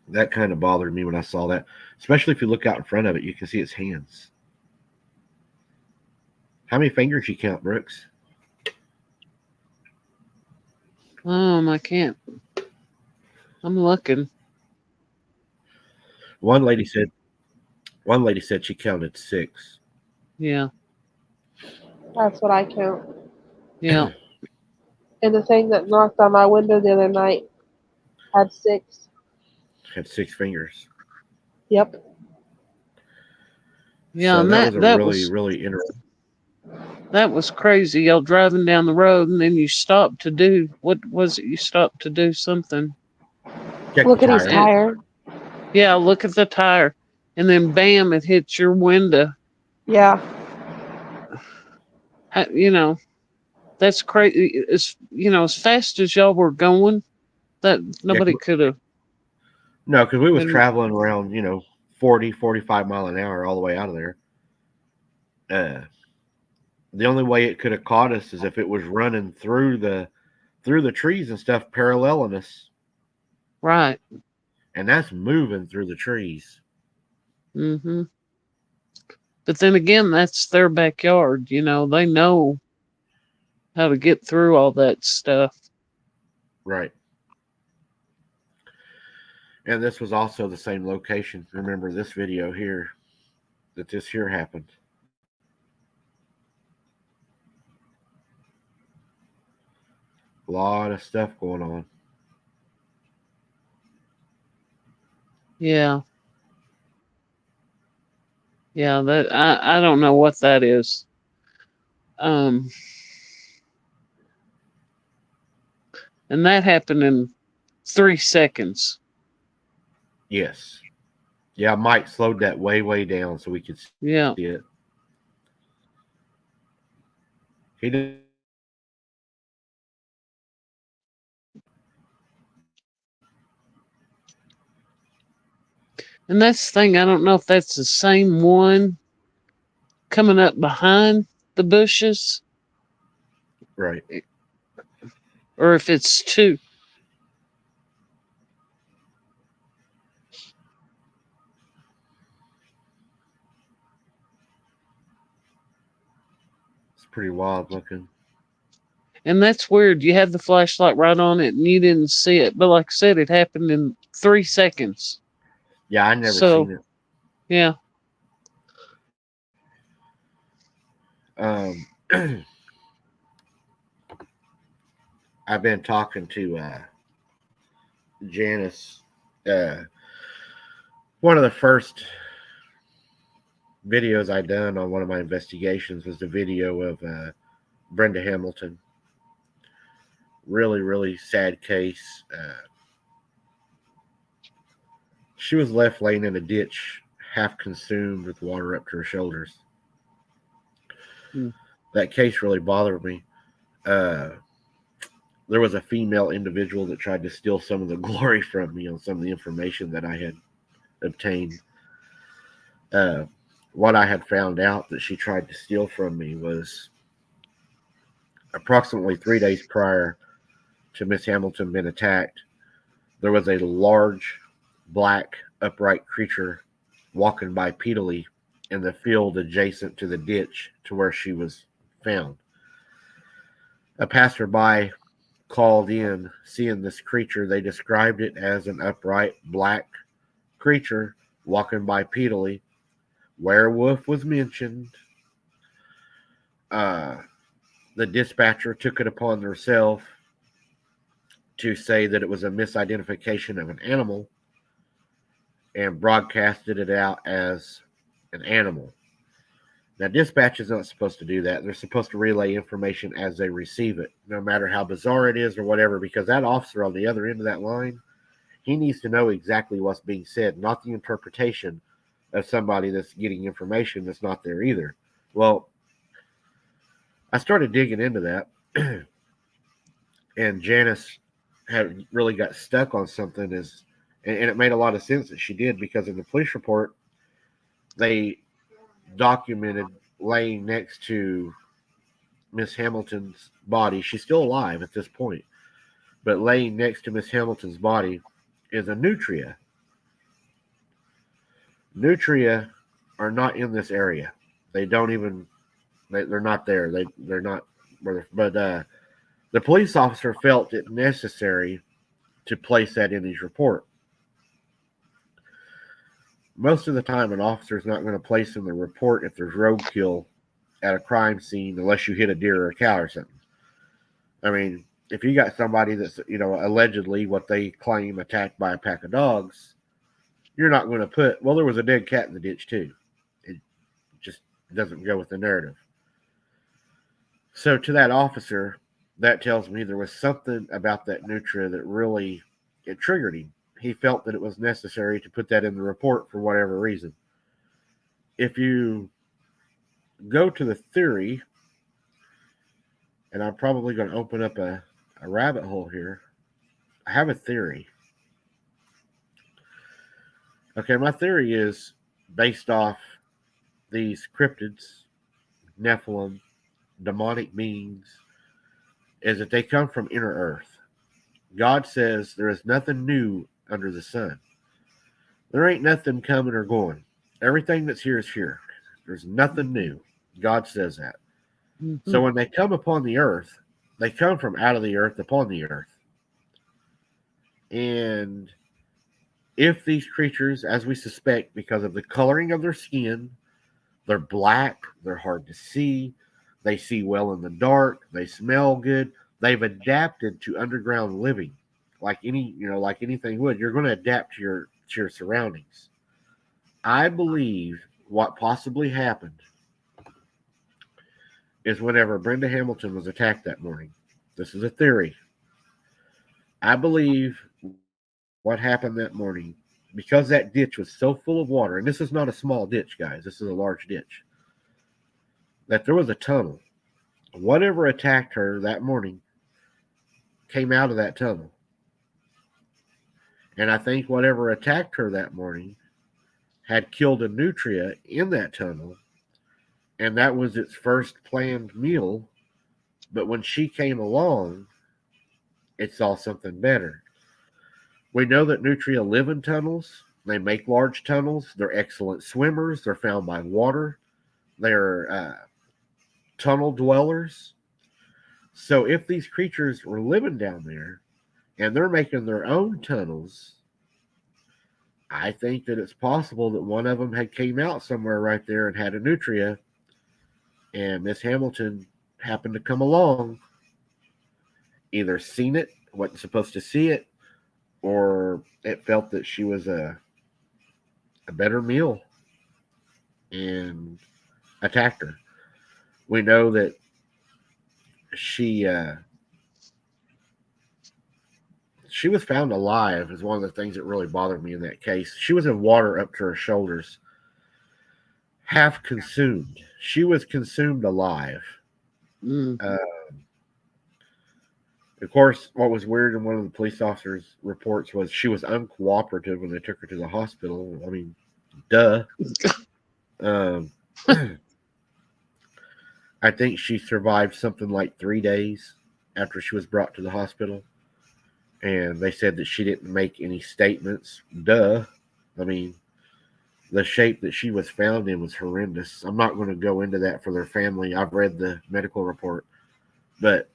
That kind of bothered me when I saw that, especially if you look out in front of it, you can see its hands. How many fingers you count, Brooks? I can't. I'm looking. One lady said she counted 6. Yeah. That's what I count. Yeah. And the thing that knocked on my window the other night had 6. Had 6 fingers. Yep. Yeah. So And that was a that really, was really interesting. that was crazy. Y'all driving down the road and then you stopped to do what was it? You stopped to do something. Check the Look at his tire. tire. Yeah. Look at the tire, and then bam, it hits your window. Yeah. You know, that's crazy. As fast as y'all were going, that nobody could have. No, because we was traveling around, 40, 45 mile an hour all the way out of there. The only way it could have caught us is if it was running through the trees and stuff, paralleling us, Right. and that's moving through the trees. Mm-hmm. But then again, that's their backyard. They know how to get through all that stuff. Right. And this was also the same location. Remember this video here, that this here happened. A lot of stuff going on. Yeah. Yeah, that I don't know what that is. And that happened in 3 seconds. Yes. Yeah, Mike slowed that way, way down so we could see Yeah. it. He did. And that's the thing, I don't know if that's the same one coming up behind the bushes Right. or if it's 2. It's pretty wild looking. And that's weird. You had the flashlight right on it and you didn't see it. But like I said, it happened in 3 seconds. Yeah, I never So, seen it. yeah. I've been talking to Janice. One of the first videos I done on one of my investigations was the video of Brenda Hamilton. Really, really sad case. She was left laying in a ditch, half consumed with water up to her shoulders. That case really bothered me. There was a female individual that tried to steal some of the glory from me on some of the information that I had obtained. What I had found out that she tried to steal from me was approximately 3 days prior to Miss Hamilton being attacked, there was a large black upright creature walking bipedally in the field adjacent to the ditch to where she was found. A passerby called in, seeing this creature. They described it as an upright black creature walking bipedally. Werewolf was mentioned. The dispatcher took it upon herself to say that it was a misidentification of an animal and broadcasted it out as an animal. Now, dispatch is not supposed to do that. They're supposed to relay information as they receive it, no matter how bizarre it is or whatever, because that officer on the other end of that line, he needs to know exactly what's being said, not the interpretation of somebody that's getting information that's not there either. Well, I started digging into that, and Janice had really got stuck on something, and it made a lot of sense that she did, because in the police report, they documented laying next to Miss Hamilton's body. She's still alive at this point, but laying next to Miss Hamilton's body is a nutria. Nutria are not in this area. They don't even. They're not there. They're not. But the police officer felt it necessary to place that in his report. Most of the time, an officer is not going to place in the report if there's roadkill at a crime scene unless you hit a deer or a cow or something. I mean, if you got somebody that's, allegedly what they claim attacked by a pack of dogs, you're not going to put, well, there was a dead cat in the ditch too. It just doesn't go with the narrative. So to that officer, that tells me there was something about that nutria that really, it triggered him. He felt that it was necessary to put that in the report for whatever reason. If you go to the theory, and I'm probably going to open up a rabbit hole here. I have a theory. Okay, my theory is based off these cryptids, Nephilim, demonic beings, is that they come from inner earth. God says there is nothing new under the sun. There ain't nothing coming or going. Everything that's here is here. There's nothing new. God says that. Mm-hmm. So when they come upon the earth, they come from out of the earth upon the earth. And if these creatures, as we suspect, because of the coloring of their skin, they're black, they're hard to see, they see well in the dark, they smell good, they've adapted to underground living. Like anything would, you're going to adapt to your surroundings. I believe what possibly happened is whenever Brenda Hamilton was attacked that morning. This is a theory. I believe what happened that morning, because that ditch was so full of water, and this is not a small ditch, guys, this is a large ditch, that there was a tunnel. Whatever attacked her that morning came out of that tunnel. And I think whatever attacked her that morning had killed a nutria in that tunnel, and that was its first planned meal. But when she came along, it saw something better. We know that nutria live in tunnels. They make large tunnels. They're excellent swimmers. They're found by water. They're tunnel dwellers. So if these creatures were living down there and they're making their own tunnels, I think that it's possible that one of them had came out somewhere right there and had a nutria, and Miss Hamilton happened to come along, either seen it, wasn't supposed to see it, or it felt that she was a better meal and attacked her. We know that she was found alive is one of the things that really bothered me in that case. She was in water up to her shoulders, half consumed. She was consumed alive. Of course, what was weird in one of the police officers' reports was she was uncooperative when they took her to the hospital. I mean, duh. I think she survived something like 3 days after she was brought to the hospital. And they said that she didn't make any statements. Duh. I mean, the shape that she was found in was horrendous. I'm not going to go into that for their family. I've read the medical report, but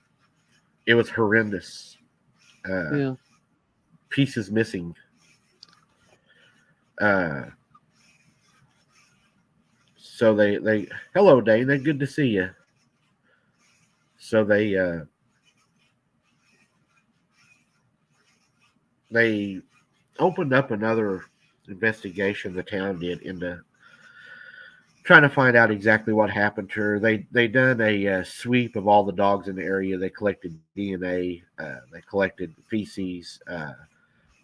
it was horrendous. Yeah. Pieces missing. So they hello Dana, good to see you. So they opened up another investigation. The town did into trying to find out exactly what happened to her. They done a sweep of all the dogs in the area. They collected DNA. They collected feces.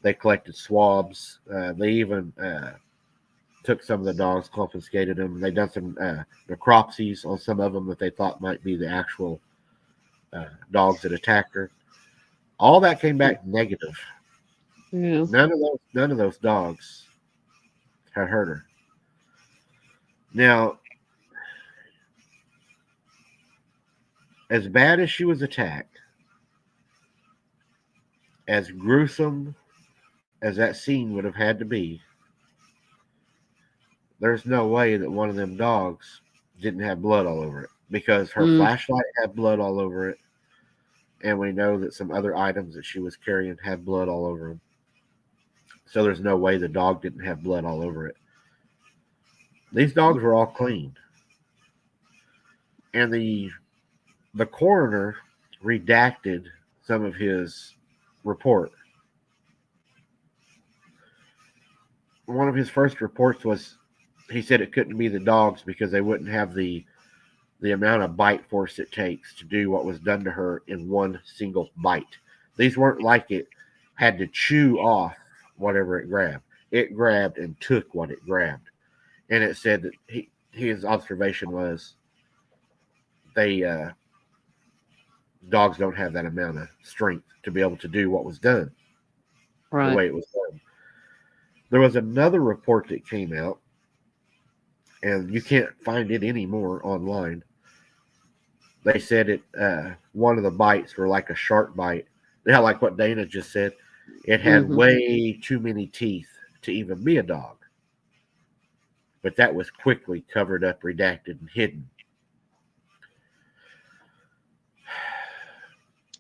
They collected swabs. They even took some of the dogs, confiscated them. They done some necropsies on some of them that they thought might be the actual dogs that attacked her. All that came back negative. Yeah. None of those dogs had hurt her. Now, as bad as she was attacked, as gruesome as that scene would have had to be, there's no way that one of them dogs didn't have blood all over it, because her Mm, flashlight had blood all over it, and we know that some other items that she was carrying had blood all over them. So there's no way the dog didn't have blood all over it. These dogs were all clean, and the coroner redacted some of his report. One of his first reports was he said it couldn't be the dogs because they wouldn't have the amount of bite force it takes to do what was done to her in one single bite. These weren't like it had to chew off whatever it grabbed. It grabbed and took what it grabbed. And it said that his observation was they dogs don't have that amount of strength to be able to do what was done the right. way it was done. There was another report that came out, and you can't find it anymore online. They said it one of the bites were like a shark bite. Yeah, like what Dana just said. It had Hmm. way too many teeth to even be a dog. But that was quickly covered up, redacted, and hidden.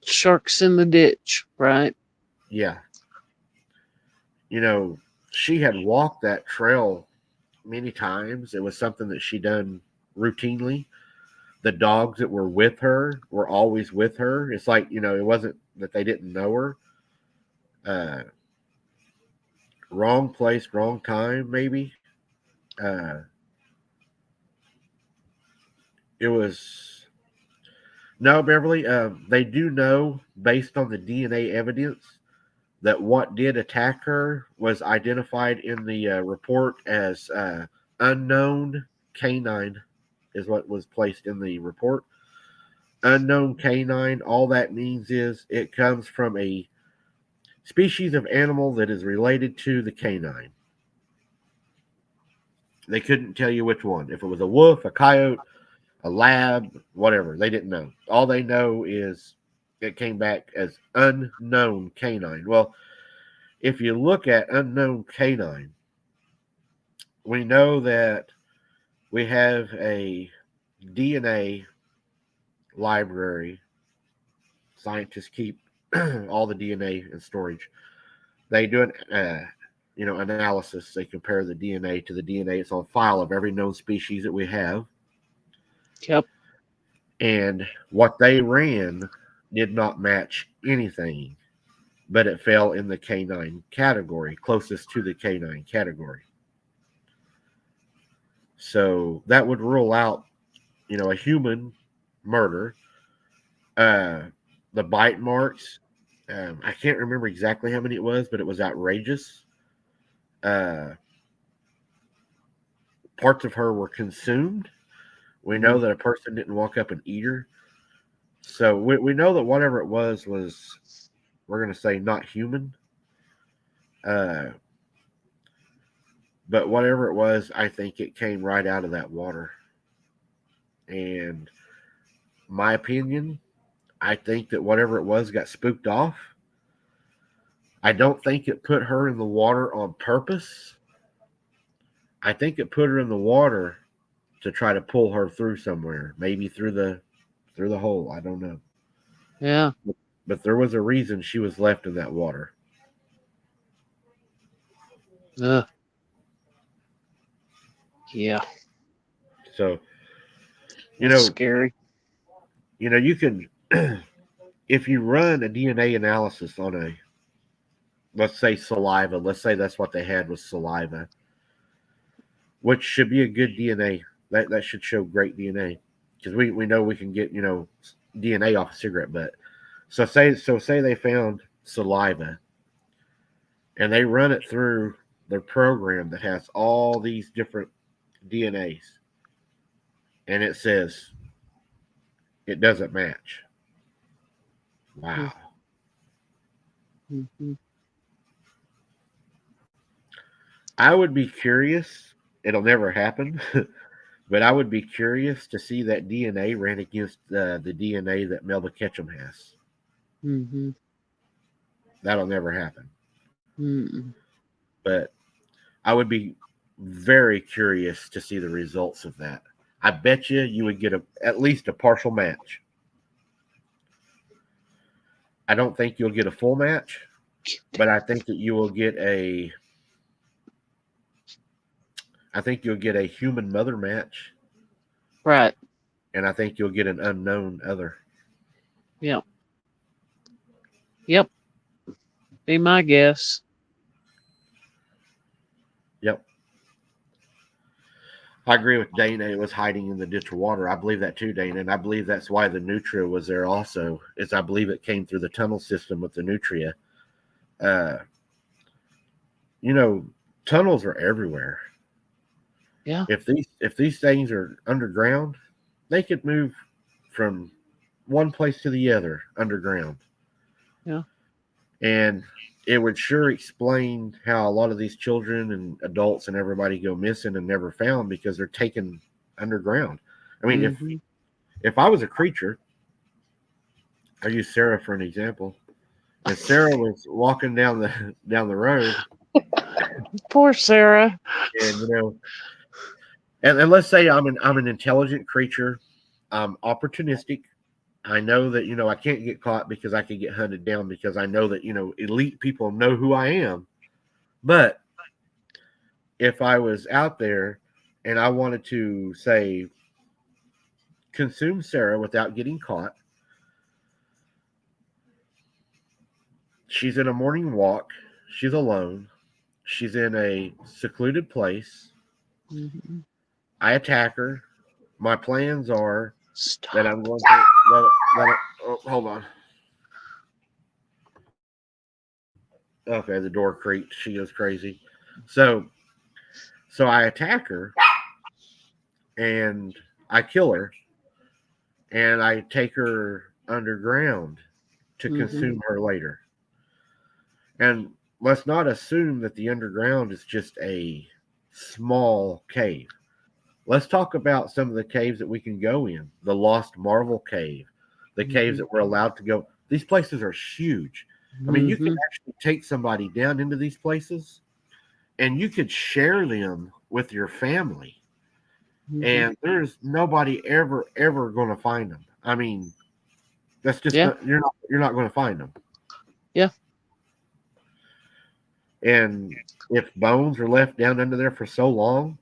Sharks in the ditch, right? Yeah. You know, she had walked that trail many times. It was something that she done routinely. The dogs that were with her were always with her. It's like, it wasn't that they didn't know her. Uh, Wrong place, wrong time, maybe. Uh, it was no, Beverly. They do know, based on the DNA evidence, that what did attack her was identified in the report as unknown canine, is what was placed in the report. Unknown canine. All that means is it comes from a species of animal that is related to the canine. They couldn't tell you which one. If it was a wolf, a coyote, a lab, whatever. They didn't know. All they know is it came back as unknown canine. Well, if you look at unknown canine, we know that we have a DNA library. Scientists keep all the DNA in storage. They do an analysis. They compare the DNA to the DNA. It's on file of every known species that we have. Yep. And what they ran did not match anything, but it fell in the canine category, closest to the canine category. So that would rule out, a human murder. The bite marks, I can't remember exactly how many it was, but it was outrageous. Uh, Parts of her were consumed. We know that a person didn't walk up and eat her. So we know that whatever it was, we're going to say, not human. Uh, but whatever it was, I think it came right out of that water. And my opinion, I think that whatever it was got spooked off. I don't think it put her in the water on purpose. I think it put her in the water to try to pull her through somewhere, maybe through the hole. I don't know. Yeah. But there was a reason she was left in that water. Ugh. Yeah. So, you That's know, scary. you can if you run a DNA analysis on a, let's say, saliva, let's say that's what they had was saliva, which should be a good DNA. That should show great DNA because we know we can get DNA off a cigarette butt. So say they found saliva and they run it through their program that has all these different DNAs and it says it doesn't match. Wow. Mm-hmm. I would be curious. It'll never happen, but I would be curious to see that DNA ran against the DNA that Melba Ketchum has. Mm-hmm. That'll never happen. Mm-mm. But I would be very curious to see the results of that. I bet you would get at least a partial match. I don't think you'll get a full match, but I think that you will get a human mother match, Right. and I think you'll get an unknown other. Yep. Yep. Be my guess. Yep. I agree with Dana. It was hiding in the ditch of water. I believe that too, Dana, and I believe that's why the nutria was there also. Is I believe it came through the tunnel system with the nutria. Uh, tunnels are everywhere. Yeah. If these things are underground, they could move from one place to the other underground. Yeah. And it would sure explain how a lot of these children and adults and everybody go missing and never found because they're taken underground. I mean, Mm-hmm. if I was a creature, I use Sarah for an example, and Sarah was walking down the road, Poor Sarah. and and let's say I'm an intelligent creature, I'm opportunistic. I know that I can't get caught because I could get hunted down because I know that elite people know who I am. But if I was out there and I wanted to say consume Sarah without getting caught, she's in a morning walk, she's alone, she's in a secluded place. Mm-hmm. I attack her. My plans are that Stop. I'm going to let oh, hold on. Okay, the door creaked. She goes crazy. So I attack her and I kill her and I take her underground to Mm-hmm. consume her later. And let's not assume that the underground is just a small cave. Let's talk about some of the caves that we can go in. The Lost Marvel Cave, the caves Mm-hmm. that we're allowed to go. These places are huge. I mean, you can Mm-hmm. actually take somebody down into these places and you could share them with your family. Mm-hmm. And there's nobody ever going to find them. I mean, that's just Yeah. you're not going to find them. Yeah. And if bones are left down under there for so long,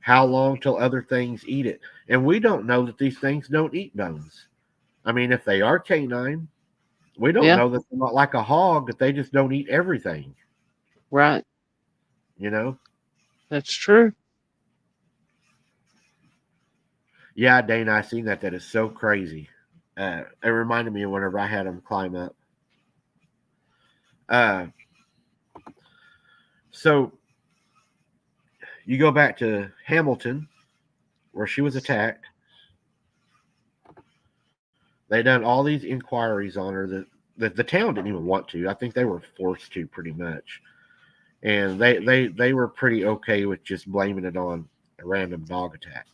how long till other things eat it? And we don't know that these things don't eat bones. I mean, if they are canine, we don't Yeah. know that they're not like a hog, that they just don't eat everything, Right. you know? That's true. Yeah, Dana, I seen that. That is so crazy. It reminded me of whenever I had them climb up. Uh, so you go back to Hamilton, where she was attacked. They done all these inquiries on her that the town didn't even want to. I think they were forced to pretty much, and they were pretty okay with just blaming it on a random dog attack.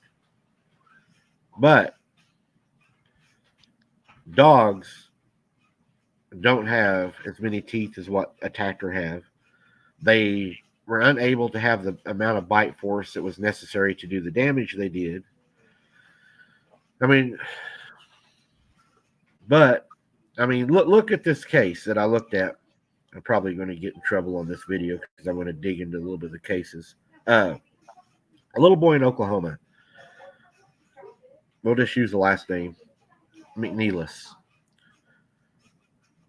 But dogs don't have as many teeth as what attacked her have. They were unable to have the amount of bite force that was necessary to do the damage they did. I mean, but I mean, look at this case that I looked at. I'm probably going to get in trouble on this video because I'm going to dig into a little bit of the cases. A little boy in Oklahoma. We'll just use the last name, McNeilis.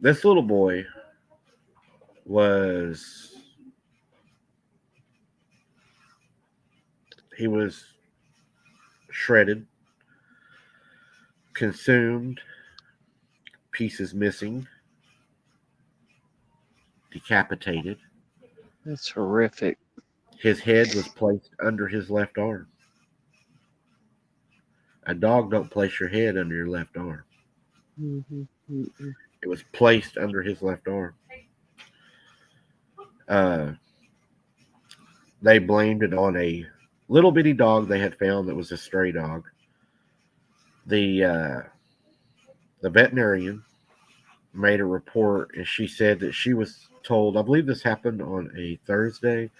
This little boy was shredded, consumed, pieces missing, decapitated. That's horrific. His head was placed under his left arm. A dog don't place your head under your left arm. Mm-hmm. Mm-hmm. It was placed under his left arm. They blamed it on a little bitty dog they had found that was a stray dog. The veterinarian made a report, and she said that she was told, I believe this happened on a Thursday,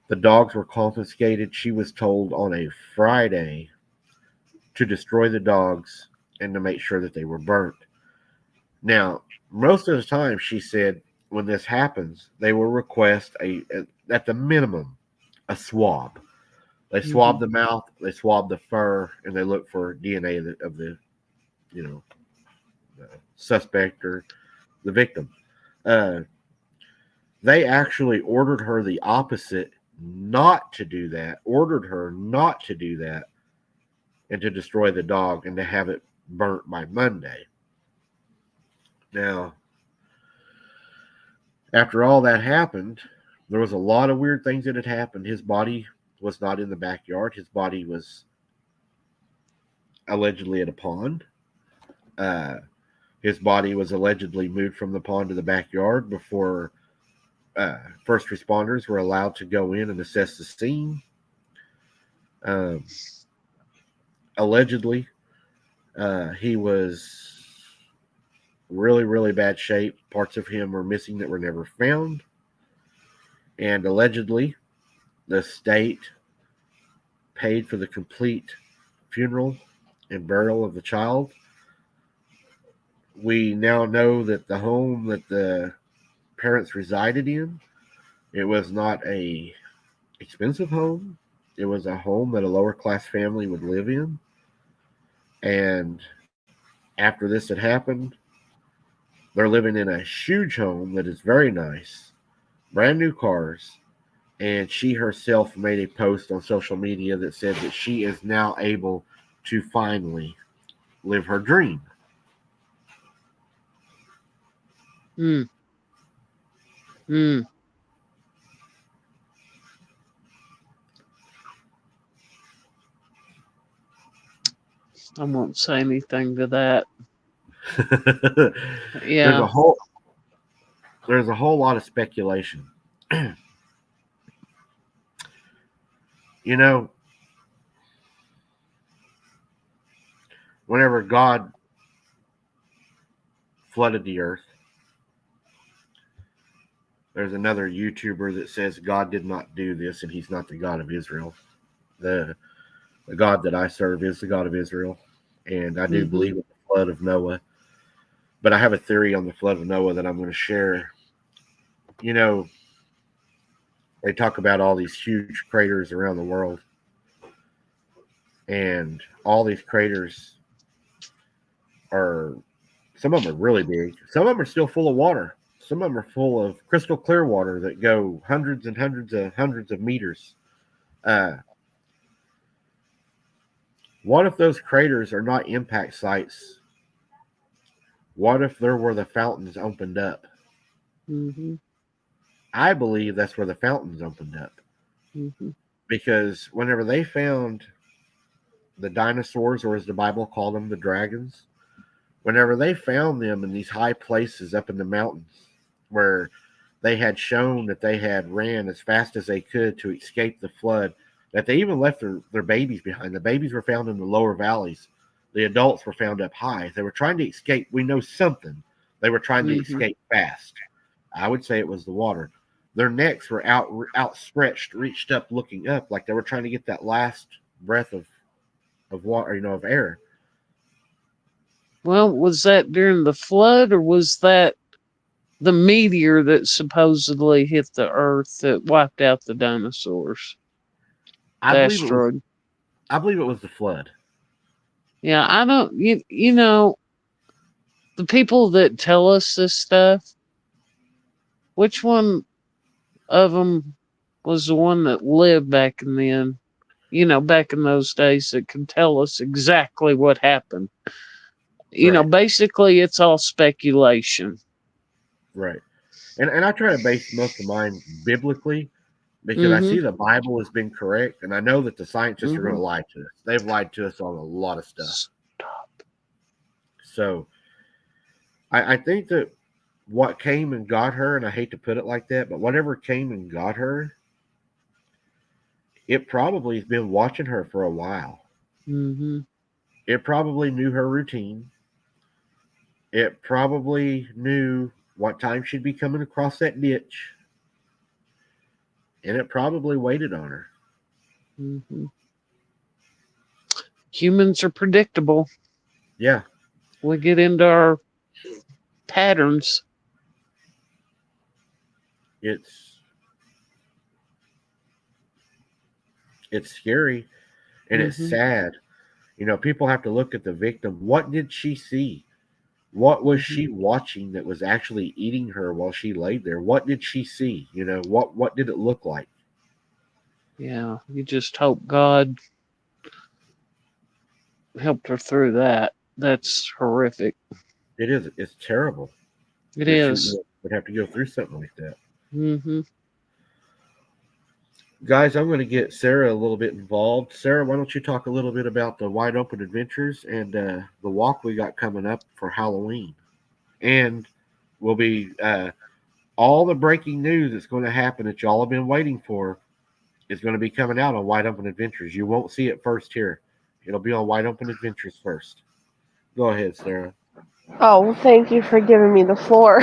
the dogs were confiscated. She was told on a Friday to destroy the dogs and to make sure that they were burnt. Now, most of the time, she said, when this happens, they will request at the minimum, a swab. They swab the mouth, they swab the fur, and they look for DNA of the the suspect or the victim. They actually ordered her the opposite, not to do that, and to destroy the dog and to have it burnt by Monday. Now, after all that happened, there was a lot of weird things that had happened. His body was not in the backyard. His body was allegedly at a pond. His body was allegedly moved from the pond to the backyard before first responders were allowed to go in and assess the scene. Allegedly, he was really, really bad shape. Parts of him were missing that were never found. And allegedly, the state paid for the complete funeral and burial of the child. We now know that the home that the parents resided in, it was not a expensive home. It was a home that a lower class family would live in. And after this had happened, they're living in a huge home that is very nice, brand new cars. And she herself made a post on social media that said that she is now able to finally live her dream. Mm. Mm. I won't say anything to that. There's Yeah. a whole lot of speculation. You know, whenever God flooded the earth, there's another YouTuber that says God did not do this and he's not the God of Israel. The God that I serve is the God of Israel. And I do believe in the flood of Noah. But I have a theory on the flood of Noah that I'm going to share. You know, they talk about all these huge craters around the world. And all these craters some of them are really big. Some of them are still full of water. Some of them are full of crystal clear water that go hundreds and hundreds of meters. What if those craters are not impact sites? What if there were the fountains opened up? Mm-hmm. I believe that's where the fountains opened up. Mm-hmm. Because whenever they found the dinosaurs, or as the Bible called them, the dragons, whenever they found them in these high places up in the mountains where they had shown that they had ran as fast as they could to escape the flood, that they even left their babies behind. The babies were found in the lower valleys. The adults were found up high. They were trying to escape. We know something. They were trying to escape fast. I would say it was the water. their necks were outstretched, reached up, looking up, like they were trying to get that last breath of water, of air. Well, was that during the flood, or was that the meteor that supposedly hit the Earth that wiped out the dinosaurs? I The believe it was. asteroid. I believe it was the flood. Yeah, I don't. You know, the people that tell us this stuff. Which one of them was the one that lived back in then? Back in those days, that could tell us exactly what happened. Right. Basically, it's all speculation. Right. And I try to base most of mine biblically because I Mm-hmm. see the Bible has been correct, and I know that the scientists are going Mm-hmm. to lie to us. They've lied to us on a lot of stuff. So I think that what came and got her, and I hate to put it like that, but whatever came and got her, it probably has been watching her for a while. Mm-hmm. It probably knew her routine. It probably knew what time she'd be coming across that ditch. And it probably waited on her. Mm-hmm. Humans are predictable. Yeah. We get into our patterns. It's scary and it's Mm-hmm. sad. People have to look at the victim. What did she see? What was Mm-hmm. she watching that was actually eating her while she laid there? What did she see? What did it look like? Yeah, you just hope God helped her through that. That's horrific. It is. It's terrible It that she is. would have to go through something like that. Mm-hmm. Guys, I'm going to get Sarah a little bit involved. Sarah, why don't you talk a little bit about the Wide Open Adventures and the walk we got coming up for Halloween? And we'll be all the breaking news that's going to happen that y'all have been waiting for is going to be coming out on Wide Open Adventures. You won't see it first here. It'll be on Wide Open Adventures first. Go ahead, Sarah. Oh, well, thank you for giving me the floor.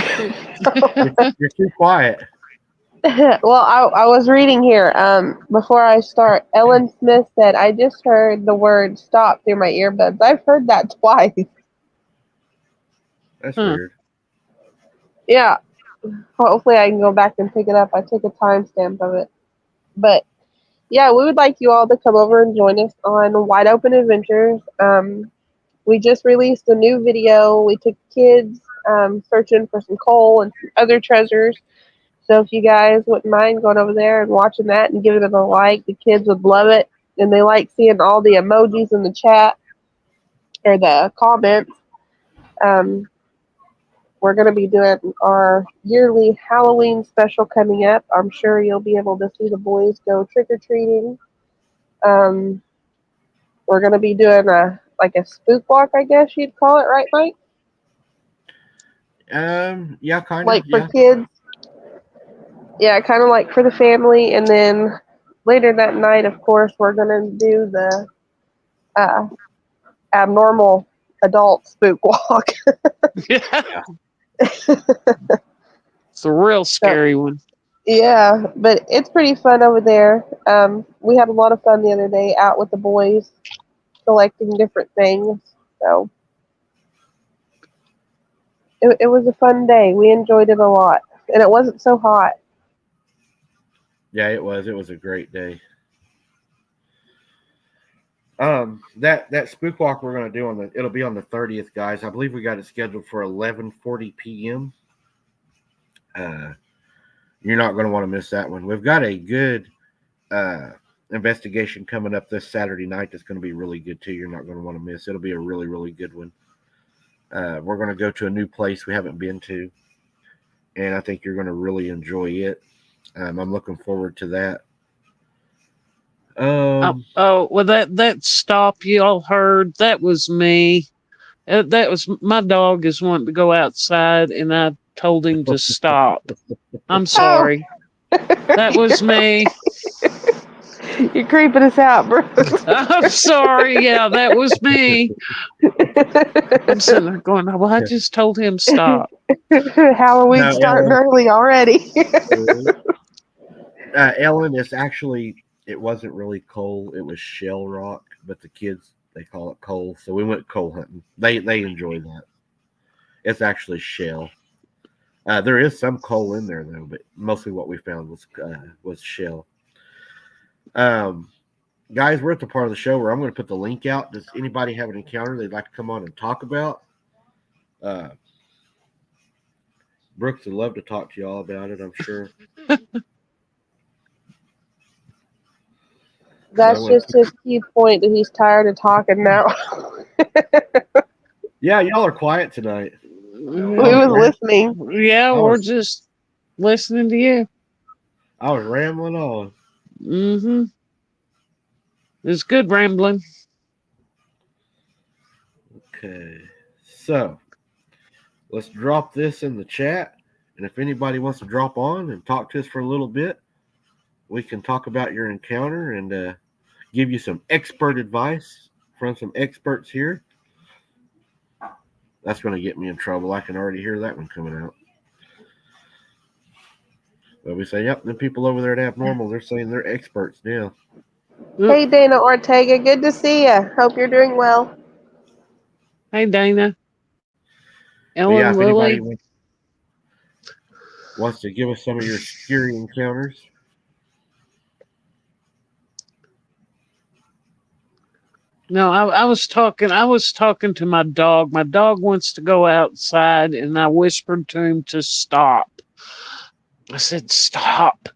You're too quiet. Well, I was reading here. Before I start, Ellen Smith said, "I just heard the word stop through my earbuds." I've heard that twice. That's Huh. weird. Yeah. Hopefully, I can go back and pick it up. I took a timestamp of it. But yeah, we would like you all to come over and join us on Wide Open Adventures. We just released a new video. We took kids searching for some coal and some other treasures. So if you guys wouldn't mind going over there and watching that and giving it a like, the kids would love it. And they like seeing all the emojis in the chat or the comments. We're going to be doing our yearly Halloween special coming up. I'm sure you'll be able to see the boys go trick-or-treating. We're going to be doing a spook walk, I guess you'd call it, right, Mike? Yeah, kind of. Like for Yeah. kids. Yeah, kind of like for the family. And then later that night, of course, we're going to do the abnormal adult spook walk. Yeah. It's a real scary one. Yeah, but it's pretty fun over there. We had a lot of fun the other day out with the boys collecting different things. So it was a fun day. We enjoyed it a lot. And it wasn't so hot. Yeah, it was. It was a great day. That spook walk we're gonna do it'll be on the 30th, guys. I believe we got it scheduled for 11:40 p.m. You're not gonna want to miss that one. We've got a good investigation coming up this Saturday night that's going to be really good too. You're not going to want to miss. It'll be a really, really good one. We're going to go to a new place we haven't been to, and I think you're going to really enjoy it. I'm looking forward to that. Well, that stop you all heard, that was me. That was my dog is wanting to go outside, and I told him to stop. I'm sorry. That was me. You're creeping us out, Brooks. I'm sorry. Yeah, that was me. I'm sitting there going, well, I just told him stop. Halloween's starting early already. Ellen, it wasn't really coal. It was shell rock, but the kids, they call it coal. So we went coal hunting. They enjoy that. It's actually shell. There is some coal in there though, but mostly what we found was shell. Um, Guys, we're at the part of the show where I'm going to put the link out. Does anybody have an encounter they'd like to come on and talk about? Brooks would love to talk to y'all about it, I'm sure. That's just his key point that he's tired of talking now. Yeah, y'all are quiet tonight. We was listening. Yeah, we're just listening to you. I was rambling on. Mm-hmm. It's good rambling. Okay. So let's drop this in the chat. And if anybody wants to drop on and talk to us for a little bit, we can talk about your encounter and give you some expert advice from some experts here. That's going to get me in trouble. I can already hear that one coming out. But we say, yep, the people over there at Abnormal, they're saying they're experts now. Hey, Dana Ortega, good to see you. Hope you're doing well. Hey, Dana. Ellen, yeah, if Lily. anybody wants to give us some of your scary encounters. No, I was talking to my dog. My dog wants to go outside, and I whispered to him to stop. I said, stop.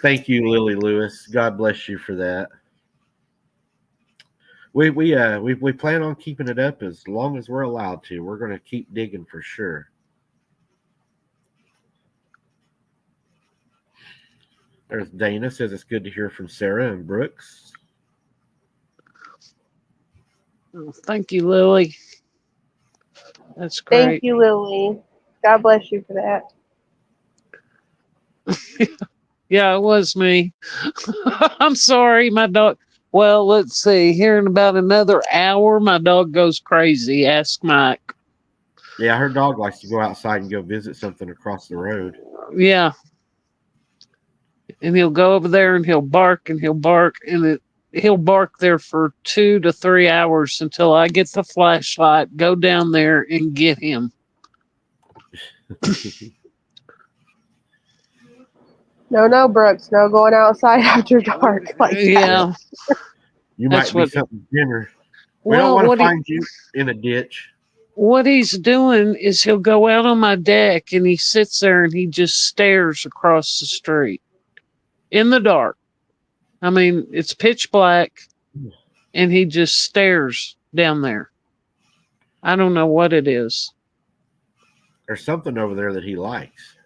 Thank you, Lily Lewis. God bless you for that. We plan on keeping it up as long as we're allowed to. We're going to keep digging for sure. There's Dana says it's good to hear from Sarah and Brooks. Oh, thank you, Lily. That's great. Thank you, Lily. God bless you for that. Yeah, it was me. I'm sorry, my dog. Well, let's see. Here in about another hour, my dog goes crazy. Ask Mike. Yeah, her dog likes to go outside and go visit something across the road. Yeah. And he'll go over there and he'll bark and he'll bark and he'll bark there for 2 to 3 hours until I get the flashlight, go down there and get him. No, Brooks. No going outside after dark like that. Yeah. You might be something dimmer. We don't want to find you in a ditch. What he's doing is he'll go out on my deck and he sits there and he just stares across the street in the dark. I mean, it's pitch black and he just stares down there. I don't know what it is. There's something over there that he likes.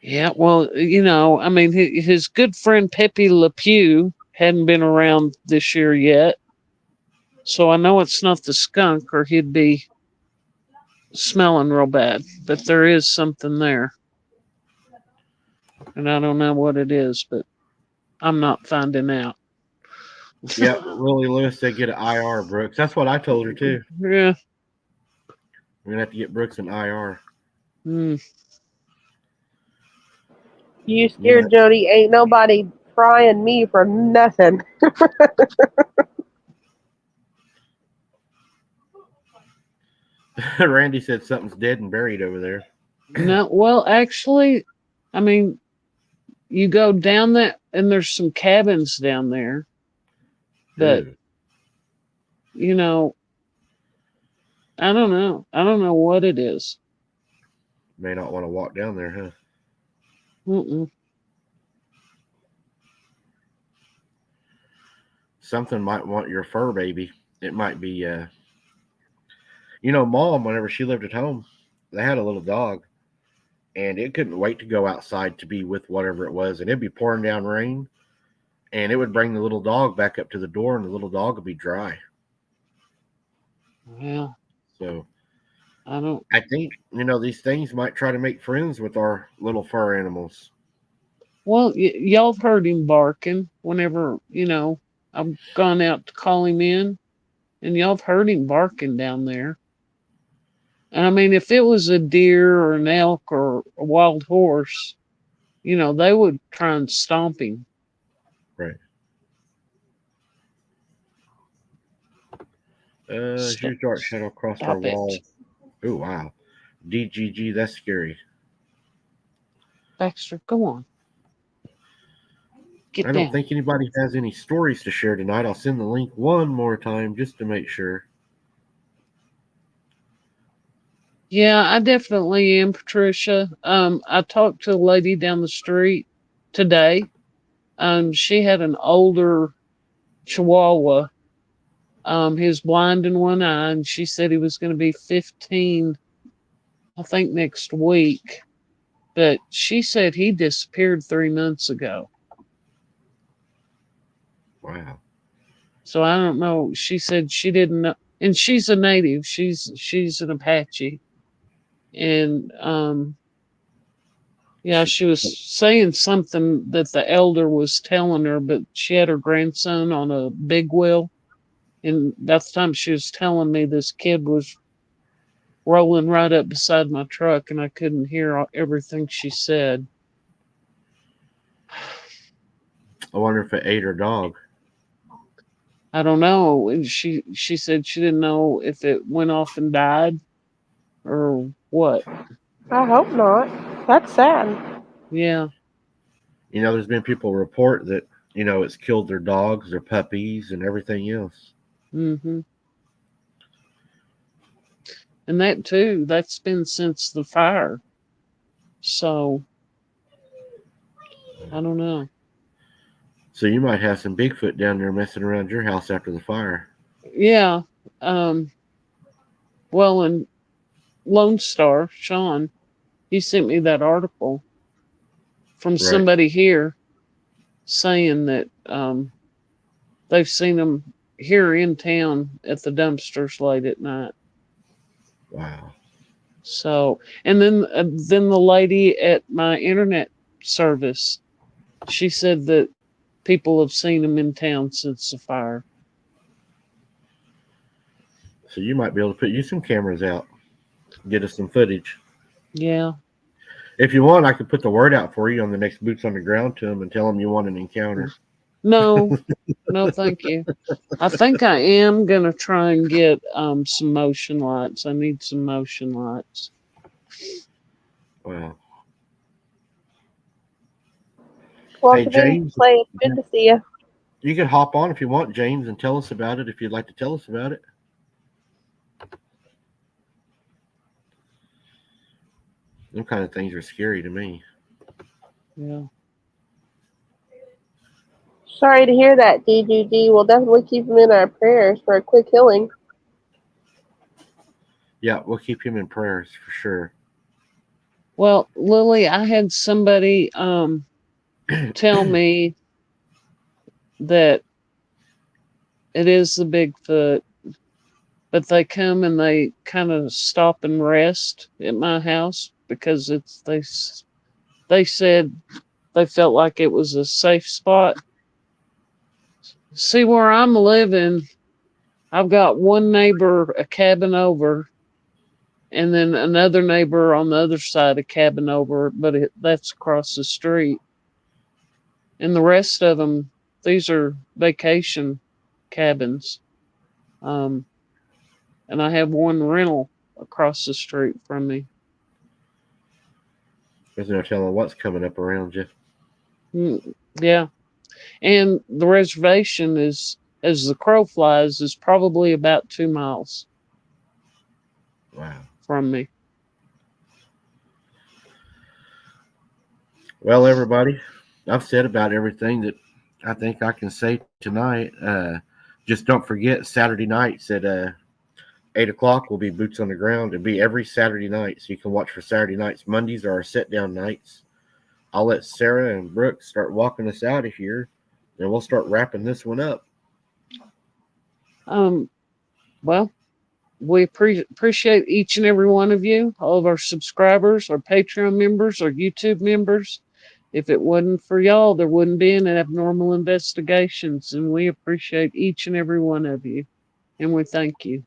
Yeah, well, I mean, his good friend Pepe Le Pew hadn't been around this year yet. So I know it's not the skunk or he'd be smelling real bad. But there is something there. And I don't know what it is, but I'm not finding out. Yep, Lily Lewis said get an IR, Brooks. That's what I told her too. Yeah. We're going to have to get Brooks an IR. You scared Jody. Ain't nobody frying me for nothing. Randy said something's dead and buried over there. No, well, actually, I mean, you go down that, and there's some cabins down there. But, I don't know. I don't know what it is. May not want to walk down there, huh? Something might want your fur baby. It might be, Mom, whenever she lived at home, they had a little dog, and it couldn't wait to go outside to be with whatever it was, and it'd be pouring down rain, and it would bring the little dog back up to the door, and the little dog would be dry. Yeah. So I think, these things might try to make friends with our little fur animals. Well, y'all have heard him barking whenever, I've gone out to call him in, and y'all have heard him barking down there. And I mean, if it was a deer or an elk or a wild horse, they would try and stomp him. Right. Stop, Huge dark shadow crossed our stop it. wall. Oh wow. DGG, that's scary. Baxter, go on. Get I don't down. think anybody has any stories to share tonight. I'll send the link one more time just to make sure. Yeah, I definitely am, Patricia. I talked to a lady down the street today. She had an older Chihuahua. He was blind in one eye, and she said he was going to be 15, I think, next week. But she said he disappeared 3 months ago. Wow. So I don't know. She said she didn't know, and she's a native. She's an Apache, and yeah, She, she was saying something that the elder was telling her, but she had her grandson on a big wheel, and that's the time she was telling me this kid was rolling right up beside my truck, and I couldn't hear everything she said. I wonder if it ate her dog. I don't know. And she said she didn't know if it went off and died or what. I hope not. That's sad. Yeah. There's been people report that, it's killed their dogs, their puppies, and everything else. Mhm. And that too, that's been since the fire. So, I don't know. So you might have some Bigfoot down there messing around your house after the fire. Yeah. Well, and Lone Star, Sean, he sent me that article from Right. somebody here saying that they've seen them here in town at the dumpsters late at night. Wow. So, and then the lady at my internet service, she said that people have seen them in town since the fire. So you might be able to put you some cameras out, get us some footage. Yeah. If you want, I could put the word out for you on the next boots on the ground to them and tell them you want an encounter. No, no, thank you. I think I am gonna try and get some motion lights. I need some motion lights. Wow. Hey Welcome in, James, Clay. It's good to see you. you could hop on if you want, James, and tell us about it if you'd like to tell us about it. Them kind of things are scary to me. Yeah. Sorry to hear that, DGG. We'll definitely keep him in our prayers for a quick healing. Yeah, we'll keep him in prayers for sure. Well, Lily, I had somebody tell me that it is the Bigfoot, but they come and they kind of stop and rest at my house because they said they felt like it was a safe spot. See where I'm living, I've got one neighbor a cabin over, and then another neighbor on the other side a cabin over, but that's across the street. And the rest of them, these are vacation cabins. Um, and I have one rental across the street from me. There's no telling what's coming up around you. Yeah. And the reservation is, as the crow flies, is probably about 2 miles Wow. from me. Well, everybody, I've said about everything that I think I can say tonight. Just don't forget Saturday nights at 8 o'clock will be boots on the ground. It'll be every Saturday night, so you can watch for Saturday nights. Mondays are our set down nights. I'll let Sarah and Brooke start walking us out of here, and we'll start wrapping this one up. Well, we appreciate each and every one of you, all of our subscribers, our Patreon members, our YouTube members. If it wasn't for y'all, there wouldn't be an abnormal investigations, and we appreciate each and every one of you, and we thank you.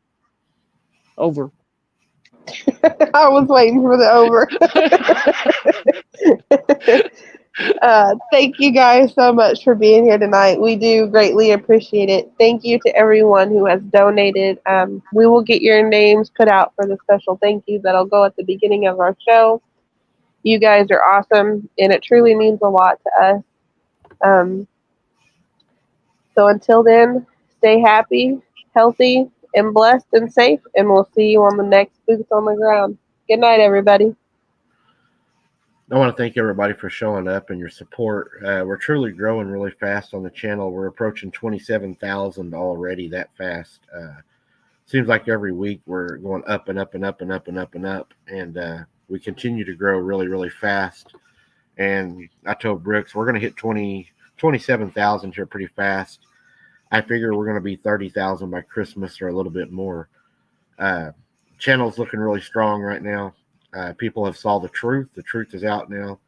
Over. I was waiting for the over. Thank you guys so much for being here tonight. We do greatly appreciate it. Thank you to everyone who has donated. We will get your names put out for the special thank you that'll go at the beginning of our show. You guys are awesome, and it truly means a lot to us. Um, so until then, stay happy, healthy, and blessed and safe, and we'll see you on the next Boots on the Ground. Good night, everybody. I want to thank everybody for showing up and your support. We're truly growing really fast on the channel. We're approaching 27,000 already that fast. Seems like every week we're going up and up and up and up and up and up. And we continue to grow really, really fast. And I told Brooks, we're going to hit 27,000 here pretty fast. I figure we're going to be 30,000 by Christmas or a little bit more. Channel's looking really strong right now. People have saw the truth. The truth is out now.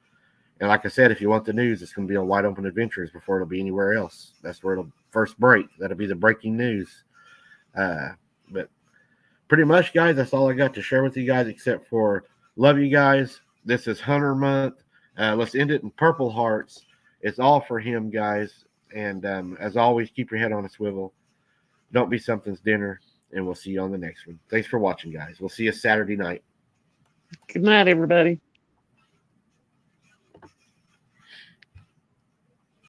And like I said, if you want the news, it's going to be on Wide Open Adventures before it'll be anywhere else. That's where it'll first break. That'll be the breaking news. But pretty much, guys, that's all I got to share with you guys, except for love you guys. This is Hunter Month. Let's end it in purple hearts. It's all for him, guys. And as always, keep your head on a swivel. Don't be something's dinner. And we'll see you on the next one. Thanks for watching, guys. We'll see you Saturday night. Good night, everybody.